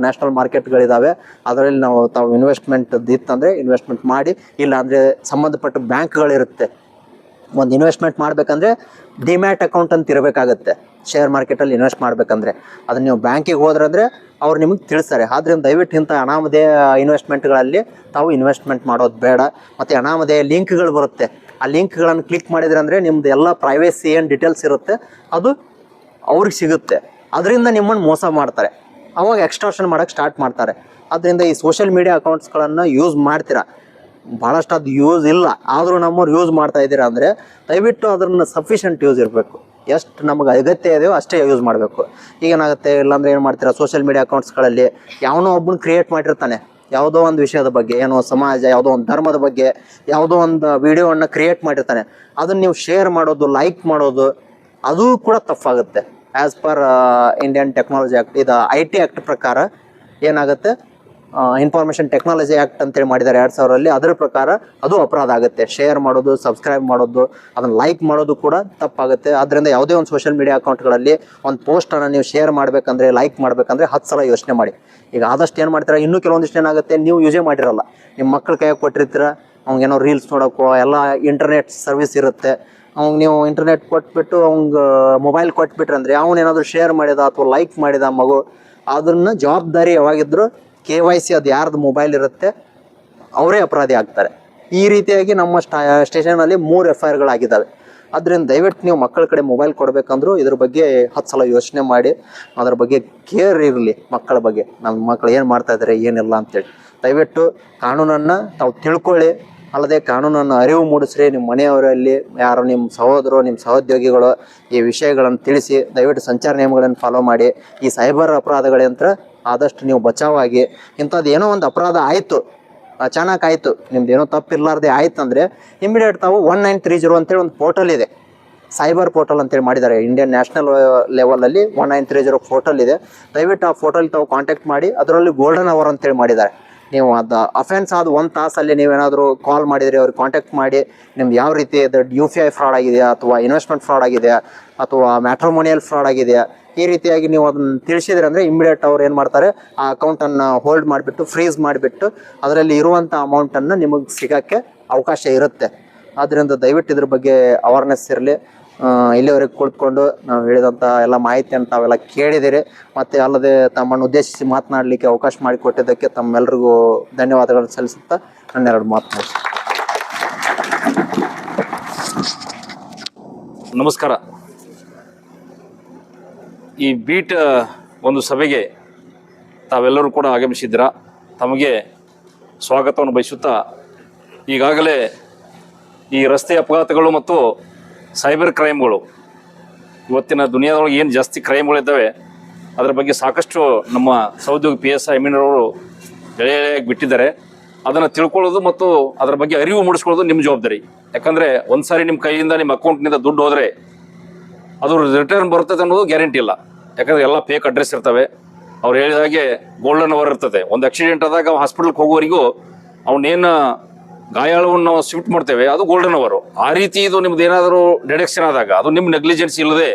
Speaker 1: ನ್ಯಾಷನಲ್ ಮಾರ್ಕೆಟ್ಗಳಿದ್ದಾವೆ. ಅದರಲ್ಲಿ ನಾವು ತಾವು ಇನ್ವೆಸ್ಟ್ಮೆಂಟ್ ಇತ್ತಂದರೆ ಇನ್ವೆಸ್ಟ್ಮೆಂಟ್ ಮಾಡಿ, ಇಲ್ಲ ಅಂದರೆ ಸಂಬಂಧಪಟ್ಟ ಬ್ಯಾಂಕ್ಗಳಿರುತ್ತೆ. ಒಂದು ಇನ್ವೆಸ್ಟ್ಮೆಂಟ್ ಮಾಡಬೇಕಂದ್ರೆ ಡಿಮ್ಯಾಟ್ ಅಕೌಂಟ್ ಅಂತ ಇರಬೇಕಾಗತ್ತೆ. ಶೇರ್ ಮಾರ್ಕೆಟಲ್ಲಿ ಇನ್ವೆಸ್ಟ್ ಮಾಡಬೇಕಂದ್ರೆ ಅದನ್ನು ನೀವು ಬ್ಯಾಂಕಿಗೆ ಹೋದ್ರಂದರೆ ಅವ್ರು ನಿಮಗೆ ತಿಳಿಸ್ತಾರೆ. ಆದ್ದರಿಂದ ದಯವಿಟ್ಟು ಇಂಥ ಅನಾಮಧೇಯ ಇನ್ವೆಸ್ಟ್ಮೆಂಟ್ಗಳಲ್ಲಿ ತಾವು ಇನ್ವೆಸ್ಟ್ಮೆಂಟ್ ಮಾಡೋದು ಬೇಡ. ಮತ್ತು ಅನಾಮಧೇಯ ಲಿಂಕ್ಗಳು ಬರುತ್ತೆ, ಆ ಲಿಂಕ್ಗಳನ್ನು ಕ್ಲಿಕ್ ಮಾಡಿದ್ರೆ ಅಂದರೆ ನಿಮ್ಮದು ಎಲ್ಲ ಪ್ರೈವೇಸಿ ಏನು ಡೀಟೇಲ್ಸ್ ಇರುತ್ತೆ ಅದು ಅವ್ರಿಗೆ ಸಿಗುತ್ತೆ. ಅದರಿಂದ ನಿಮ್ಮನ್ನು ಮೋಸ ಮಾಡ್ತಾರೆ. ಅವಾಗ ಎಕ್ಸ್ಟ್ರಾಕ್ಷನ್ ಮಾಡೋಕ್ಕೆ ಸ್ಟಾರ್ಟ್ ಮಾಡ್ತಾರೆ. ಆದ್ದರಿಂದ ಈ ಸೋಷಿಯಲ್ ಮೀಡಿಯಾ ಅಕೌಂಟ್ಸ್ಗಳನ್ನು ಯೂಸ್ ಮಾಡ್ತೀರಾ, ಭಾಳಷ್ಟು ಅದು ಯೂಸ್ ಇಲ್ಲ ಆದರೂ ನಮ್ಮವ್ರು ಯೂಸ್ ಮಾಡ್ತಾ ಇದ್ದೀರಾ ಅಂದರೆ ದಯವಿಟ್ಟು ಅದನ್ನು ಸಫಿಷಿಯೆಂಟ್ ಯೂಸ್ ಇರಬೇಕು. ಎಷ್ಟು ನಮಗೆ ಅಗತ್ಯ ಇದೆಯೋ ಅಷ್ಟೇ ಯೂಸ್ ಮಾಡಬೇಕು. ಈಗೇನಾಗುತ್ತೆ, ಇಲ್ಲಾಂದರೆ ಏನು ಮಾಡ್ತೀರಾ, ಸೋಷಿಯಲ್ ಮೀಡಿಯಾ ಅಕೌಂಟ್ಸ್ಗಳಲ್ಲಿ ಯಾವನೋ ಒಬ್ಬನ ಕ್ರಿಯೇಟ್ ಮಾಡಿರ್ತಾನೆ, ಯಾವುದೋ ಒಂದು ವಿಷಯದ ಬಗ್ಗೆ, ಏನೋ ಸಮಾಜ, ಯಾವುದೋ ಒಂದು ಧರ್ಮದ ಬಗ್ಗೆ ಯಾವುದೋ ಒಂದು ವಿಡಿಯೋವನ್ನು ಕ್ರಿಯೇಟ್ ಮಾಡಿರ್ತಾನೆ. ಅದನ್ನು ನೀವು ಶೇರ್ ಮಾಡೋದು, ಲೈಕ್ ಮಾಡೋದು, ಅದು ಕೂಡ ತಪ್ಪಾಗುತ್ತೆ. As per Indian technology act, ಇದು IT ಆ್ಯಕ್ಟ್ ಪ್ರಕಾರ ಏನಾಗುತ್ತೆ, ಇನ್ಫಾರ್ಮೇಷನ್ ಟೆಕ್ನಾಲಜಿ ಆ್ಯಕ್ಟ್ ಅಂತೇಳಿ ಮಾಡಿದ್ದಾರೆ 2000ರಲ್ಲಿ. ಅದರ ಪ್ರಕಾರ ಅದು ಅಪರಾಧ ಆಗುತ್ತೆ. ಶೇರ್ ಮಾಡೋದು, ಸಬ್ಸ್ಕ್ರೈಬ್ ಮಾಡೋದು, ಅದನ್ನು ಲೈಕ್ ಮಾಡೋದು ಕೂಡ ತಪ್ಪಾಗುತ್ತೆ. ಆದ್ದರಿಂದ ಯಾವುದೇ ಒಂದು ಸೋಷಿಯಲ್ ಮೀಡಿಯಾ ಅಕೌಂಟ್ಗಳಲ್ಲಿ ಒಂದು ಪೋಸ್ಟನ್ನು ನೀವು ಶೇರ್ ಮಾಡಬೇಕಂದ್ರೆ, ಲೈಕ್ ಮಾಡಬೇಕಂದ್ರೆ 10 ಸಲ ಯೋಚನೆ ಮಾಡಿ. ಈಗ ಆದಷ್ಟು ಏನು ಮಾಡ್ತೀರಾ, ಇನ್ನೂ ಕೆಲವೊಂದಿಷ್ಟು ಏನಾಗುತ್ತೆ, ನೀವು ಯೂಸೇ ಮಾಡಿರಲ್ಲ, ನಿಮ್ಮ ಮಕ್ಕಳ ಕೈಯಾಗ ಕೊಟ್ಟಿರ್ತೀರ, ಅವ್ನಿಗೇನೋ ರೀಲ್ಸ್ ನೋಡೋಕ್ಕೋ ಎಲ್ಲ ಇಂಟರ್ನೆಟ್ ಸರ್ವಿಸ್ ಇರುತ್ತೆ. ಅವ್ನಿಗೆ ನೀವು ಇಂಟರ್ನೆಟ್ ಕೊಟ್ಬಿಟ್ಟು ಅವ್ನಿಗೆ ಮೊಬೈಲ್ ಕೊಟ್ಬಿಟ್ರೆ ಅಂದರೆ ಅವನೇನಾದರೂ ಶೇರ್ ಮಾಡಿದ ಅಥವಾ ಲೈಕ್ ಮಾಡಿದ ಮಗು, ಅದನ್ನು ಜವಾಬ್ದಾರಿ ಯಾವಾಗಿದ್ದರೂ KYC ಅದು ಯಾರ್ದು ಮೊಬೈಲ್ ಇರುತ್ತೆ ಅವರೇ ಅಪರಾಧಿ ಆಗ್ತಾರೆ. ಈ ರೀತಿಯಾಗಿ ನಮ್ಮ ಸ್ಟೇಷನಲ್ಲಿ 3 FIRಗಳಾಗಿದ್ದಾವೆ. ಅದರಿಂದ ದಯವಿಟ್ಟು ನೀವು ಮಕ್ಕಳ ಕಡೆ ಮೊಬೈಲ್ ಕೊಡಬೇಕಂದ್ರೂ ಇದ್ರ ಬಗ್ಗೆ 10 ಸಲ ಯೋಚನೆ ಮಾಡಿ, ಅದರ ಬಗ್ಗೆ ಕೇರ್ ಇರಲಿ ಮಕ್ಕಳ ಬಗ್ಗೆ. ನಮ್ಮ ಮಕ್ಕಳು ಏನು ಮಾಡ್ತಾ ಇದ್ದಾರೆ ಏನಿಲ್ಲ ಅಂತೇಳಿ ದಯವಿಟ್ಟು ಕಾನೂನನ್ನು ತಾವು ತಿಳ್ಕೊಳ್ಳಿ. ಅಲ್ಲದೆ ಕಾನೂನನ್ನು ಅರಿವು ಮೂಡಿಸ್ರಿ. ನಿಮ್ಮ ಮನೆಯವರಲ್ಲಿ ಯಾರು ನಿಮ್ಮ ಸಹೋದರರು, ನಿಮ್ಮ ಸಹೋದ್ಯೋಗಿಗಳು ಈ ವಿಷಯಗಳನ್ನು ತಿಳಿಸಿ ದಯವಿಟ್ಟು ಸಂಚಾರ ನಿಯಮಗಳನ್ನು ಫಾಲೋ ಮಾಡಿ. ಈ ಸೈಬರ್ ಅಪರಾಧಗಳಿಂದ ಆದಷ್ಟು ನೀವು ಬಚಾವಾಗಿ. ಇಂಥದ್ದು ಏನೋ ಒಂದು ಅಪರಾಧ ಆಯಿತು, ಅಚಾನಕ್ ಆಯಿತು, ನಿಮ್ದು ಏನೋ ತಪ್ಪಿರಲಾರ್ದೆ ಆಯ್ತು ಅಂದರೆ ಇಮಿಡಿಯೇಟ್ ತಾವು 1930 ಅಂತೇಳಿ ಒಂದು ಪೋರ್ಟಲ್ ಇದೆ, ಸೈಬರ್ ಪೋರ್ಟಲ್ ಅಂತೇಳಿ ಮಾಡಿದ್ದಾರೆ. ಇಂಡಿಯನ್ ನ್ಯಾಷನಲ್ ಲೆವೆಲಲ್ಲಿ 1930 ಪೋರ್ಟಲ್ ಇದೆ. ದಯವಿಟ್ಟು ಆ ಪೋರ್ಟಲ್ ತಾವು ಕಾಂಟ್ಯಾಕ್ಟ್ ಮಾಡಿ. ಅದರಲ್ಲಿ ಗೋಲ್ಡನ್ ಅವರ್ ಅಂತೇಳಿ ಮಾಡಿದ್ದಾರೆ. ನೀವು ಅದು ಅಫೆನ್ಸ್ ಆದ 1 ತಾಸಲ್ಲಿ ನೀವೇನಾದರೂ ಕಾಲ್ ಮಾಡಿದರೆ ಅವ್ರಿಗೆ ಕಾಂಟ್ಯಾಕ್ಟ್ ಮಾಡಿ, ನಿಮ್ದು ಯಾವ ರೀತಿ ಅದು UPI ಫ್ರಾಡ್ ಆಗಿದೆಯಾ, ಅಥವಾ ಇನ್ವೆಸ್ಟ್ಮೆಂಟ್ ಫ್ರಾಡ್ ಆಗಿದೆಯಾ, ಅಥವಾ ಮ್ಯಾಟ್ರಿಮೋನಿಯಲ್ ಫ್ರಾಡ್ ಆಗಿದೆಯಾ, ಈ ರೀತಿಯಾಗಿ ನೀವು ಅದನ್ನು ತಿಳಿಸಿದ್ರೆ ಅಂದರೆ ಇಮಿಡಿಯೇಟ್ ಅವ್ರು ಏನು ಮಾಡ್ತಾರೆ, ಆ ಅಕೌಂಟನ್ನು ಹೋಲ್ಡ್ ಮಾಡಿಬಿಟ್ಟು, ಫ್ರೀಸ್ ಮಾಡಿಬಿಟ್ಟು ಅದರಲ್ಲಿ ಇರುವಂಥ ಅಮೌಂಟನ್ನು ನಿಮಗೆ ಸಿಗೋಕ್ಕೆ ಅವಕಾಶ ಇರುತ್ತೆ. ಆದ್ದರಿಂದ ದಯವಿಟ್ಟು ಇದ್ರ ಬಗ್ಗೆ ಅವೇರ್ನೆಸ್ ಇರಲಿ. ಇಲ್ಲಿವರೆಗೆ ಕುಳಿತುಕೊಂಡು ನಾವು ಹೇಳಿದಂಥ ಎಲ್ಲ ಮಾಹಿತಿಯನ್ನು ತಾವೆಲ್ಲ ಕೇಳಿದಿರಿ. ಮತ್ತು ಅಲ್ಲದೆ ತಮ್ಮನ್ನು ಉದ್ದೇಶಿಸಿ ಮಾತನಾಡಲಿಕ್ಕೆ ಅವಕಾಶ ಮಾಡಿಕೊಟ್ಟಿದ್ದಕ್ಕೆ ತಮ್ಮೆಲ್ಲರಿಗೂ ಧನ್ಯವಾದಗಳನ್ನು ಸಲ್ಲಿಸುತ್ತಾ ನನ್ನ 2 ಮಾತು ಮುಗಿಸಿ.
Speaker 2: ನಮಸ್ಕಾರ. ಈ ಬೀಟ್ ಒಂದು ಸಭೆಗೆ ತಾವೆಲ್ಲರೂ ಕೂಡ ಆಗಮಿಸಿದ್ದೀರಾ. ತಮಗೆ ಸ್ವಾಗತವನ್ನು ಬಯಸುತ್ತಾ, ಈಗಾಗಲೇ ಈ ರಸ್ತೆ ಅಪಘಾತಗಳು ಮತ್ತು ಸೈಬರ್ ಕ್ರೈಮ್ಗಳು ಇವತ್ತಿನ ದುನಿಯಾದೊಳಗೆ ಏನು ಜಾಸ್ತಿ ಕ್ರೈಮ್ಗಳಿದ್ದಾವೆ ಅದರ ಬಗ್ಗೆ ಸಾಕಷ್ಟು ನಮ್ಮ ಸಹೋದ್ಯೋಗಿ PSI ಅಮೀನರವರು ಎಳೆಯಾಗಿ ಬಿಟ್ಟಿದ್ದಾರೆ. ಅದನ್ನು ತಿಳ್ಕೊಳ್ಳೋದು ಮತ್ತು ಅದರ ಬಗ್ಗೆ ಅರಿವು ಮೂಡಿಸ್ಕೊಳ್ಳೋದು ನಿಮ್ಮ ಜವಾಬ್ದಾರಿ. ಯಾಕಂದರೆ ಒಂದು ಸಾರಿ ನಿಮ್ಮ ಕೈಯಿಂದ ನಿಮ್ಮ ಅಕೌಂಟ್ನಿಂದ ದುಡ್ಡು ಹೋದರೆ ಅದು ರಿಟರ್ನ್ ಬರ್ತದೆ ಅನ್ನೋದು ಗ್ಯಾರಂಟಿ ಇಲ್ಲ. ಯಾಕಂದರೆ ಎಲ್ಲ ಫೇಕ್ ಅಡ್ರೆಸ್ ಇರ್ತವೆ. ಅವ್ರು ಹೇಳಿದ ಹಾಗೆ ಗೋಲ್ಡನ್ ಅವರ್ ಇರ್ತದೆ. ಒಂದು ಆಕ್ಸಿಡೆಂಟ್ ಆದಾಗ ಹಾಸ್ಪಿಟಲ್ಗೆ ಹೋಗೋವರೆಗೂ ಅವನೇನು ಗಾಯಾಳವನ್ನು ನಾವು ಶಿಫ್ಟ್ ಮಾಡ್ತೇವೆ, ಅದು ಗೋಲ್ಡನ್ ಅವರು. ಆ ರೀತಿ ಇದು ನಿಮ್ದು ಏನಾದರೂ ಡಿಡಕ್ಷನ್ ಆದಾಗ, ಅದು ನಿಮ್ಮ ನೆಗ್ಲಿಜೆನ್ಸ್ ಇಲ್ಲದೆ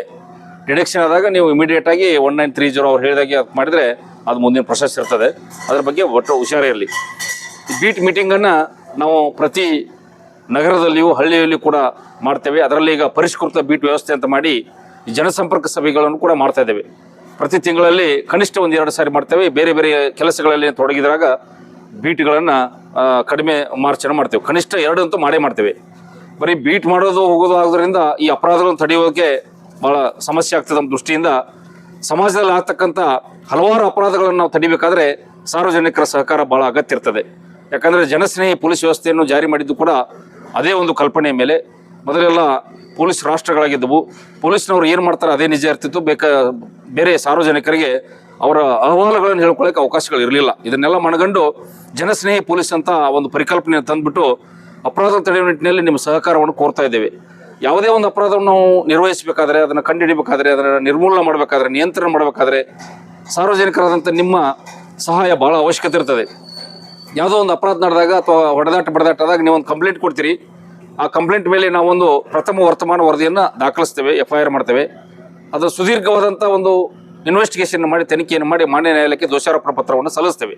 Speaker 2: ಡಿಡಕ್ಷನ್ ಆದಾಗ ನೀವು ಇಮಿಡಿಯೇಟಾಗಿ 1930 ಅವ್ರು ಹೇಳಿದಾಗೆ ಅದು ಮಾಡಿದರೆ ಅದು ಮುಂದಿನ ಪ್ರೊಸೆಸ್ ಇರ್ತದೆ. ಅದ್ರ ಬಗ್ಗೆ ಒಟ್ಟು ಹುಷಾರೇ ಇರಲಿ. ಈ ಬೀಟ್ ಮೀಟಿಂಗನ್ನು ನಾವು ಪ್ರತಿ ನಗರದಲ್ಲಿಯೂ ಹಳ್ಳಿಯಲ್ಲಿಯೂ ಕೂಡ ಮಾಡ್ತೇವೆ. ಅದರಲ್ಲಿ ಈಗ ಪರಿಷ್ಕೃತ ಬೀಟ್ ವ್ಯವಸ್ಥೆ ಅಂತ ಮಾಡಿ ಜನಸಂಪರ್ಕ ಸಭೆಗಳನ್ನು ಕೂಡ ಮಾಡ್ತಾ ಇದ್ದೇವೆ. ಪ್ರತಿ ತಿಂಗಳಲ್ಲಿ ಕನಿಷ್ಠ 1-2 ಸಾರಿ ಮಾಡ್ತೇವೆ. ಬೇರೆ ಬೇರೆ ಕೆಲಸಗಳಲ್ಲಿ ತೊಡಗಿದಾಗ ಬೀಟ್ಗಳನ್ನು ಕಡಿಮೆ ಮಾರ್ಚನ್ನು ಮಾಡ್ತೇವೆ. ಕನಿಷ್ಠ 2 ಅಂತೂ ಮಾಡೇ ಮಾಡ್ತೇವೆ. ಬರೀ ಬೀಟ್ ಮಾಡೋದು ಹೋಗೋದು ಆಗೋದ್ರಿಂದ ಈ ಅಪರಾಧಗಳನ್ನು ತಡೆಯೋಕೆ ಭಾಳ ಸಮಸ್ಯೆ ಆಗ್ತದೆ. ನಮ್ಮ ದೃಷ್ಟಿಯಿಂದ ಸಮಾಜದಲ್ಲಿ ಆಗ್ತಕ್ಕಂಥ ಹಲವಾರು ಅಪರಾಧಗಳನ್ನು ನಾವು ತಡಿಬೇಕಾದ್ರೆ ಸಾರ್ವಜನಿಕರ ಸಹಕಾರ ಭಾಳ ಅಗತ್ಯ ಇರ್ತದೆ. ಯಾಕಂದರೆ ಜನಸ್ನೇಹಿ ಪೊಲೀಸ್ ವ್ಯವಸ್ಥೆಯನ್ನು ಜಾರಿ ಮಾಡಿದ್ದು ಕೂಡ ಅದೇ ಒಂದು ಕಲ್ಪನೆಯ ಮೇಲೆ. ಮೊದಲೆಲ್ಲ ಪೊಲೀಸ್ ರಾಷ್ಟ್ರಗಳಾಗಿದ್ದವು. ಪೊಲೀಸ್ನವ್ರು ಏನು ಮಾಡ್ತಾರೆ ಅದೇ ನಿಜ ಇರ್ತಿತ್ತು. ಬೇರೆ ಸಾರ್ವಜನಿಕರಿಗೆ ಅವರ ಅಹವಾಲುಗಳನ್ನು ಹೇಳ್ಕೊಳ್ಳೋಕೆ ಅವಕಾಶಗಳು ಇರಲಿಲ್ಲ. ಇದನ್ನೆಲ್ಲ ಮನಗಂಡು ಜನಸ್ನೇಹಿ ಪೊಲೀಸ್ ಅಂತ ಒಂದು ಪರಿಕಲ್ಪನೆಯನ್ನು ತಂದುಬಿಟ್ಟು ಅಪರಾಧ ತಡೆಯುವ ನಿಟ್ಟಿನಲ್ಲಿ ನಿಮ್ಮ ಸಹಕಾರವನ್ನು ಕೋರ್ತಾ ಇದ್ದೇವೆ. ಯಾವುದೇ ಒಂದು ಅಪರಾಧವನ್ನು ನಾವು ನಿರ್ವಹಿಸಬೇಕಾದ್ರೆ, ಅದನ್ನು ಕಂಡುಹಿಡಿಬೇಕಾದ್ರೆ, ಅದನ್ನು ನಿರ್ಮೂಲನೆ ಮಾಡಬೇಕಾದ್ರೆ, ನಿಯಂತ್ರಣ ಮಾಡಬೇಕಾದ್ರೆ ಸಾರ್ವಜನಿಕರಾದಂಥ ನಿಮ್ಮ ಸಹಾಯ ಭಾಳ ಅವಶ್ಯಕತೆ ಇರ್ತದೆ. ಯಾವುದೋ ಒಂದು ಅಪರಾಧ ನಡೆದಾಗ ಅಥವಾ ಬಡದಾಟದಾಗ ನೀವೊಂದು ಕಂಪ್ಲೇಂಟ್ ಕೊಡ್ತೀರಿ. ಆ ಕಂಪ್ಲೇಂಟ್ ಮೇಲೆ ನಾವೊಂದು ಪ್ರಥಮ ವರ್ತಮಾನ ವರದಿಯನ್ನು ದಾಖಲಿಸ್ತೇವೆ, FIR ಮಾಡ್ತೇವೆ. ಅದು ಸುದೀರ್ಘವಾದಂಥ ಒಂದು ಇನ್ವೆಸ್ಟಿಗೇಷನ್ ಮಾಡಿ, ತನಿಖೆಯನ್ನು ಮಾಡಿ ಮಾನ್ಯ ನ್ಯಾಯಾಲಯಕ್ಕೆ ದೋಷಾರೋಪಣಾ ಪತ್ರವನ್ನು ಸಲ್ಲಿಸ್ತೇವೆ.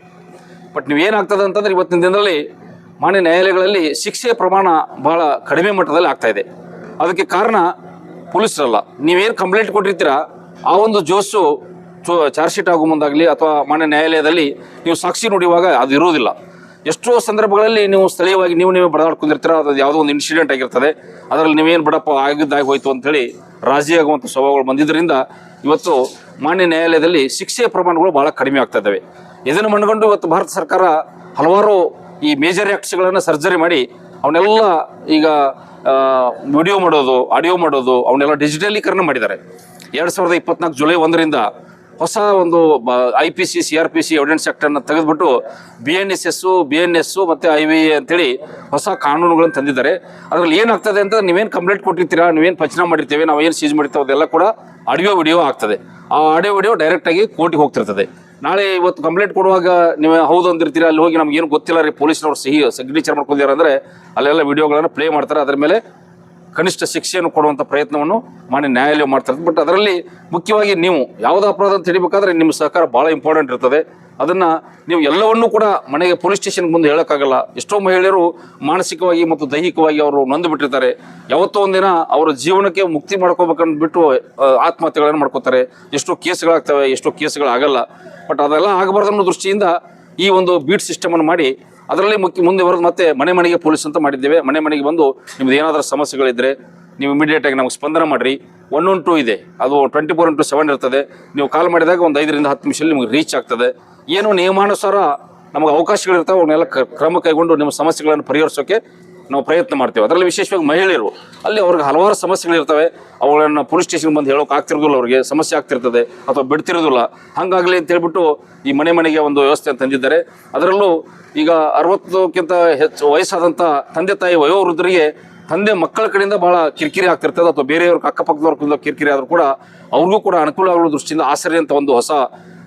Speaker 2: ಬಟ್ ನೀವೇನಾಗ್ತದೆ ಅಂತಂದರೆ ಇವತ್ತಿನ ದಿನದಲ್ಲಿ ಮಾನ್ಯ ನ್ಯಾಯಾಲಯಗಳಲ್ಲಿ ಶಿಕ್ಷೆಯ ಪ್ರಮಾಣ ಭಾಳ ಕಡಿಮೆ ಮಟ್ಟದಲ್ಲಿ ಆಗ್ತಾಯಿದೆ. ಅದಕ್ಕೆ ಕಾರಣ ಪೊಲೀಸರಲ್ಲ. ನೀವೇನು ಕಂಪ್ಲೇಂಟ್ ಕೊಟ್ಟಿರ್ತೀರ ಆ ಒಂದು ಜೋಶು ಚಾರ್ಜ್ ಶೀಟ್ ಆಗೋ ಮುಂದಾಗಲಿ ಅಥವಾ ಮಾನ್ಯ ನ್ಯಾಯಾಲಯದಲ್ಲಿ ನೀವು ಸಾಕ್ಷಿ ನುಡಿಯುವಾಗ ಅದು ಇರುವುದಿಲ್ಲ. ಎಷ್ಟೋ ಸಂದರ್ಭಗಳಲ್ಲಿ ನೀವು ಸ್ಥಳೀಯವಾಗಿ ನೀವೇ ಬಡದಾಡ್ಕೊಂಡಿರ್ತೀರ. ಅದು ಯಾವುದೋ ಒಂದು ಇನ್ಸಿಡೆಂಟ್ ಆಗಿರ್ತದೆ, ಅದರಲ್ಲಿ ನೀವೇನು ಬಡಪ್ಪ ಆಗಿದ್ದಾಗಿ ಹೋಯ್ತು ಅಂಥೇಳಿ ರಾಜಿ ಆಗುವಂಥ ಸ್ವಭಾವಗಳು ಬಂದಿದ್ದರಿಂದ ಇವತ್ತು ಮಾನ್ಯ ನ್ಯಾಯಾಲಯದಲ್ಲಿ ಶಿಕ್ಷೆಯ ಪ್ರಮಾಣಗಳು ಭಾಳ ಕಡಿಮೆ ಆಗ್ತಾ ಇದ್ದಾವೆ. ಇದನ್ನು ಮನಗಂಡು ಇವತ್ತು ಭಾರತ ಸರ್ಕಾರ ಹಲವಾರು ಈ ಮೇಜರ್ ಆ್ಯಕ್ಟ್ಸ್ಗಳನ್ನು ಸರ್ಜರಿ ಮಾಡಿ ಅವನ್ನೆಲ್ಲ ಈಗ ವಿಡಿಯೋ ಮಾಡೋದು, ಆಡಿಯೋ ಮಾಡೋದು ಅವನ್ನೆಲ್ಲ ಡಿಜಿಟಲೀಕರಣ ಮಾಡಿದ್ದಾರೆ. 2024 ಜುಲೈ 1ರಿಂದ ಹೊಸ ಒಂದು IPC CRPC ಎವಿಡೆನ್ಸ್ ಆ್ಯಕ್ಟನ್ನು ತೆಗೆದುಬಿಟ್ಟು BNSS ಮತ್ತು IVA ಅಂತೇಳಿ ಹೊಸ ಕಾನೂನುಗಳನ್ನು ತಂದಿದ್ದಾರೆ. ಅದರಲ್ಲಿ ಏನಾಗ್ತದೆ ಅಂತ ನೀವೇನು ಕಂಪ್ಲೇಂಟ್ ಕೊಟ್ಟಿರ್ತೀರಾ, ನೀವೇನು ಪಂಚನ ಮಾಡಿರ್ತೇವೆ, ನಾವು ಏನು ಸೀಜ್ ಮಾಡಿರ್ತೇವೆ ಅದೆಲ್ಲ ಕೂಡ ಆಡಿಯೋ ವಿಡಿಯೋ ಆಗ್ತದೆ. ಆ ಆಡಿಯೋ ವಿಡಿಯೋ ಡೈರೆಕ್ಟಾಗಿ ಕೋರ್ಟಿಗೆ ಹೋಗ್ತಿರ್ತದೆ. ನಾಳೆ ಇವತ್ತು ಕಂಪ್ಲೇಂಟ್ ಕೊಡುವಾಗ ನೀವು ಹೌದು ಅಂದಿರ್ತೀರ, ಅಲ್ಲಿ ಹೋಗಿ ನಮ್ಗೆ ಏನು ಗೊತ್ತಿಲ್ಲ ರೀ ಪೊಲೀಸ್ನವ್ರು ಸಿಗ್ನೇಚರ್ ಮಾಡ್ಕೊಂಡಿದ್ದಾರೆ ಅಂದರೆ ಅಲ್ಲೆಲ್ಲ ವಿಡಿಯೋಗಳನ್ನು ಪ್ಲೇ ಮಾಡ್ತಾರೆ. ಅದರ ಮೇಲೆ ಕನಿಷ್ಠ ಶಿಕ್ಷೆಯನ್ನು ಕೊಡುವಂಥ ಪ್ರಯತ್ನವನ್ನು ಮಾನ್ಯ ನ್ಯಾಯಾಲಯ ಮಾಡ್ತಾರೆ. ಬಟ್ ಅದರಲ್ಲಿ ಮುಖ್ಯವಾಗಿ ನೀವು ಯಾವುದೇ ಅಪರಾಧ ಅಂತ ಹಿಡಿಬೇಕಾದ್ರೆ ನಿಮ್ಮ ಸಹಕಾರ ಭಾಳ ಇಂಪಾರ್ಟೆಂಟ್ ಇರ್ತದೆ. ಅದನ್ನು ನೀವು ಎಲ್ಲವನ್ನೂ ಕೂಡ ಮನೆಗೆ ಪೊಲೀಸ್ ಸ್ಟೇಷನ್ಗೆ ಮುಂದೆ ಹೇಳೋಕ್ಕಾಗಲ್ಲ. ಎಷ್ಟೋ ಮಹಿಳೆಯರು ಮಾನಸಿಕವಾಗಿ ಮತ್ತು ದೈಹಿಕವಾಗಿ ಅವರು ನೊಂದು ಬಿಟ್ಟಿರ್ತಾರೆ. ಯಾವತ್ತೋ ಒಂದಿನ ಅವರ ಜೀವನಕ್ಕೆ ಮುಕ್ತಿ ಮಾಡ್ಕೋಬೇಕಂದ್ಬಿಟ್ಟು ಆತ್ಮಹತ್ಯೆಗಳನ್ನು ಮಾಡ್ಕೋತಾರೆ. ಎಷ್ಟೋ ಕೇಸ್ಗಳಾಗ್ತವೆ, ಎಷ್ಟೋ ಕೇಸ್ಗಳಾಗಲ್ಲ. ಬಟ್ ಅದೆಲ್ಲ ಆಗಬಾರ್ದು ಅನ್ನೋ ದೃಷ್ಟಿಯಿಂದ ಈ ಒಂದು ಬೀಟ್ ಸಿಸ್ಟಮನ್ನು ಮಾಡಿ ಅದರಲ್ಲಿ ಮುಂದೆ ಬರೋದು ಮತ್ತೆ ಮನೆಗೆ ಪೊಲೀಸ್ ಅಂತ ಮಾಡಿದ್ದೇವೆ. ಮನೆಗೆ ಬಂದು ನಿಮ್ದು ಏನಾದರೂ ಸಮಸ್ಯೆಗಳಿದ್ದರೆ ನೀವು ಇಮಿಡಿಯೇಟಾಗಿ ನಮಗೆ ಸ್ಪಂದನ ಮಾಡಿರಿ. 112 ಇದೆ, ಅದು 24/7 ಇರ್ತದೆ. ನೀವು ಕಾಲ್ ಮಾಡಿದಾಗ ಒಂದು 5 ರಿಂದ 10 ನಿಮಿಷದಲ್ಲಿ ನಿಮಗೆ ರೀಚ್ ಆಗ್ತದೆ. ಏನು ನಿಯಮಾನುಸಾರ ನಮಗೆ ಅವಕಾಶಗಳಿರ್ತಾವೆ ಅವನ್ನೆಲ್ಲ ಕ್ರಮ ಕೈಗೊಂಡು ನಿಮ್ಮ ಸಮಸ್ಯೆಗಳನ್ನು ಪರಿಹರಿಸೋಕ್ಕೆ ನಾವು ಪ್ರಯತ್ನ ಮಾಡ್ತೇವೆ. ಅದರಲ್ಲಿ ವಿಶೇಷವಾಗಿ ಮಹಿಳೆಯರು, ಅಲ್ಲಿ ಅವ್ರಿಗೆ ಹಲವಾರು ಸಮಸ್ಯೆಗಳಿರ್ತವೆ. ಅವುಗಳನ್ನು ಪೊಲೀಸ್ ಸ್ಟೇಷನ್ಗೆ ಬಂದು ಹೇಳೋಕೆ ಆಗ್ತಿರೋದಿಲ್ಲ, ಅವ್ರಿಗೆ ಸಮಸ್ಯೆ ಆಗ್ತಿರ್ತದೆ ಅಥವಾ ಬಿಡ್ತಿರೋದಿಲ್ಲ. ಹಾಗಾಗಲಿ ಅಂತ ಹೇಳ್ಬಿಟ್ಟು ಈ ಮನೆಗೆ ಒಂದು ವ್ಯವಸ್ಥೆ ತಂದಿದ್ದಾರೆ. ಅದರಲ್ಲೂ ಈಗ 60ಕ್ಕಿಂತ ಹೆಚ್ಚು ವಯಸ್ಸಾದಂಥ ತಂದೆ ತಾಯಿ ವಯೋವೃದ್ಧರಿಗೆ ತಂದೆ ಮಕ್ಕಳ ಕಡೆಯಿಂದ ಭಾಳ ಕಿರಿಕಿರಿ ಆಗ್ತಿರ್ತದೆ ಅಥವಾ ಬೇರೆಯವ್ರ ಅಕ್ಕಪಕ್ಕದವ್ರ ಕಿರಿಕಿರಿ ಆದರೂ ಕೂಡ ಅವ್ರಿಗೂ ಕೂಡ ಅನುಕೂಲ ಆಗೋ ದೃಷ್ಟಿಯಿಂದ ಆಸರೆ ಅಂತ ಒಂದು ಹೊಸ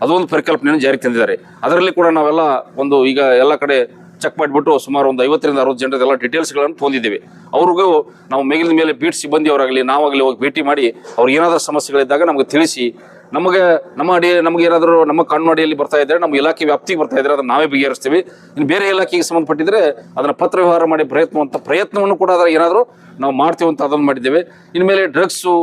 Speaker 2: ಅದೊಂದು ಪರಿಕಲ್ಪನೆಯನ್ನು ಜಾರಿಗೆ ತಂದಿದ್ದಾರೆ. ಅದರಲ್ಲಿ ಕೂಡ ನಾವೆಲ್ಲ ಒಂದು ಈಗ ಎಲ್ಲ ಕಡೆ ಚೆಕ್ ಮಾಡಿಬಿಟ್ಟು ಸುಮಾರು ಒಂದು 50 ರಿಂದ 60 ಜನರದೆಲ್ಲ ಡೀಟೇಲ್ಸ್ಗಳನ್ನು ಹೊಂದಿದ್ದೇವೆ. ಅವ್ರಿಗೂ ನಾವು ಮೇಲಿನ ಮೇಲೆ ಬೀಟ್ ಸಿಬ್ಬಂದಿಯವರಾಗಲಿ ನಾವಾಗಲಿ ಹೋಗಿ ಭೇಟಿ ಮಾಡಿ ಅವ್ರಿಗೆ ಏನಾದರೂ ಸಮಸ್ಯೆಗಳಿದ್ದಾಗ ನಮಗೆ ತಿಳಿಸಿ, ನಮಗೆ ಏನಾದರೂ ನಮ್ಮ ಕಾನೂನು ಅಡಿಯಲ್ಲಿ ಬರ್ತಾ ಇದ್ದರೆ, ನಮ್ಮ ಇಲಾಖೆ ವ್ಯಾಪ್ತಿಗೆ ಬರ್ತಾ ಇದ್ದರೆ ಅದನ್ನು ನಾವೇ ಬಗೆಹರಿಸ್ತೀವಿ. ಇನ್ನು ಬೇರೆ ಇಲಾಖೆಗೆ ಸಂಬಂಧಪಟ್ಟಿದ್ದರೆ ಅದನ್ನು ಪತ್ರ ವ್ಯವಹಾರ ಮಾಡಿ ಪ್ರಯತ್ನವನ್ನು ಕೂಡ ಅದರ ಏನಾದರೂ ನಾವು ಮಾಡ್ತೀವಿ ಅಂತ ಅದನ್ನು ಮಾಡಿದ್ದೇವೆ. ಇನ್ಮೇಲೆ ಡ್ರಗ್ಸು,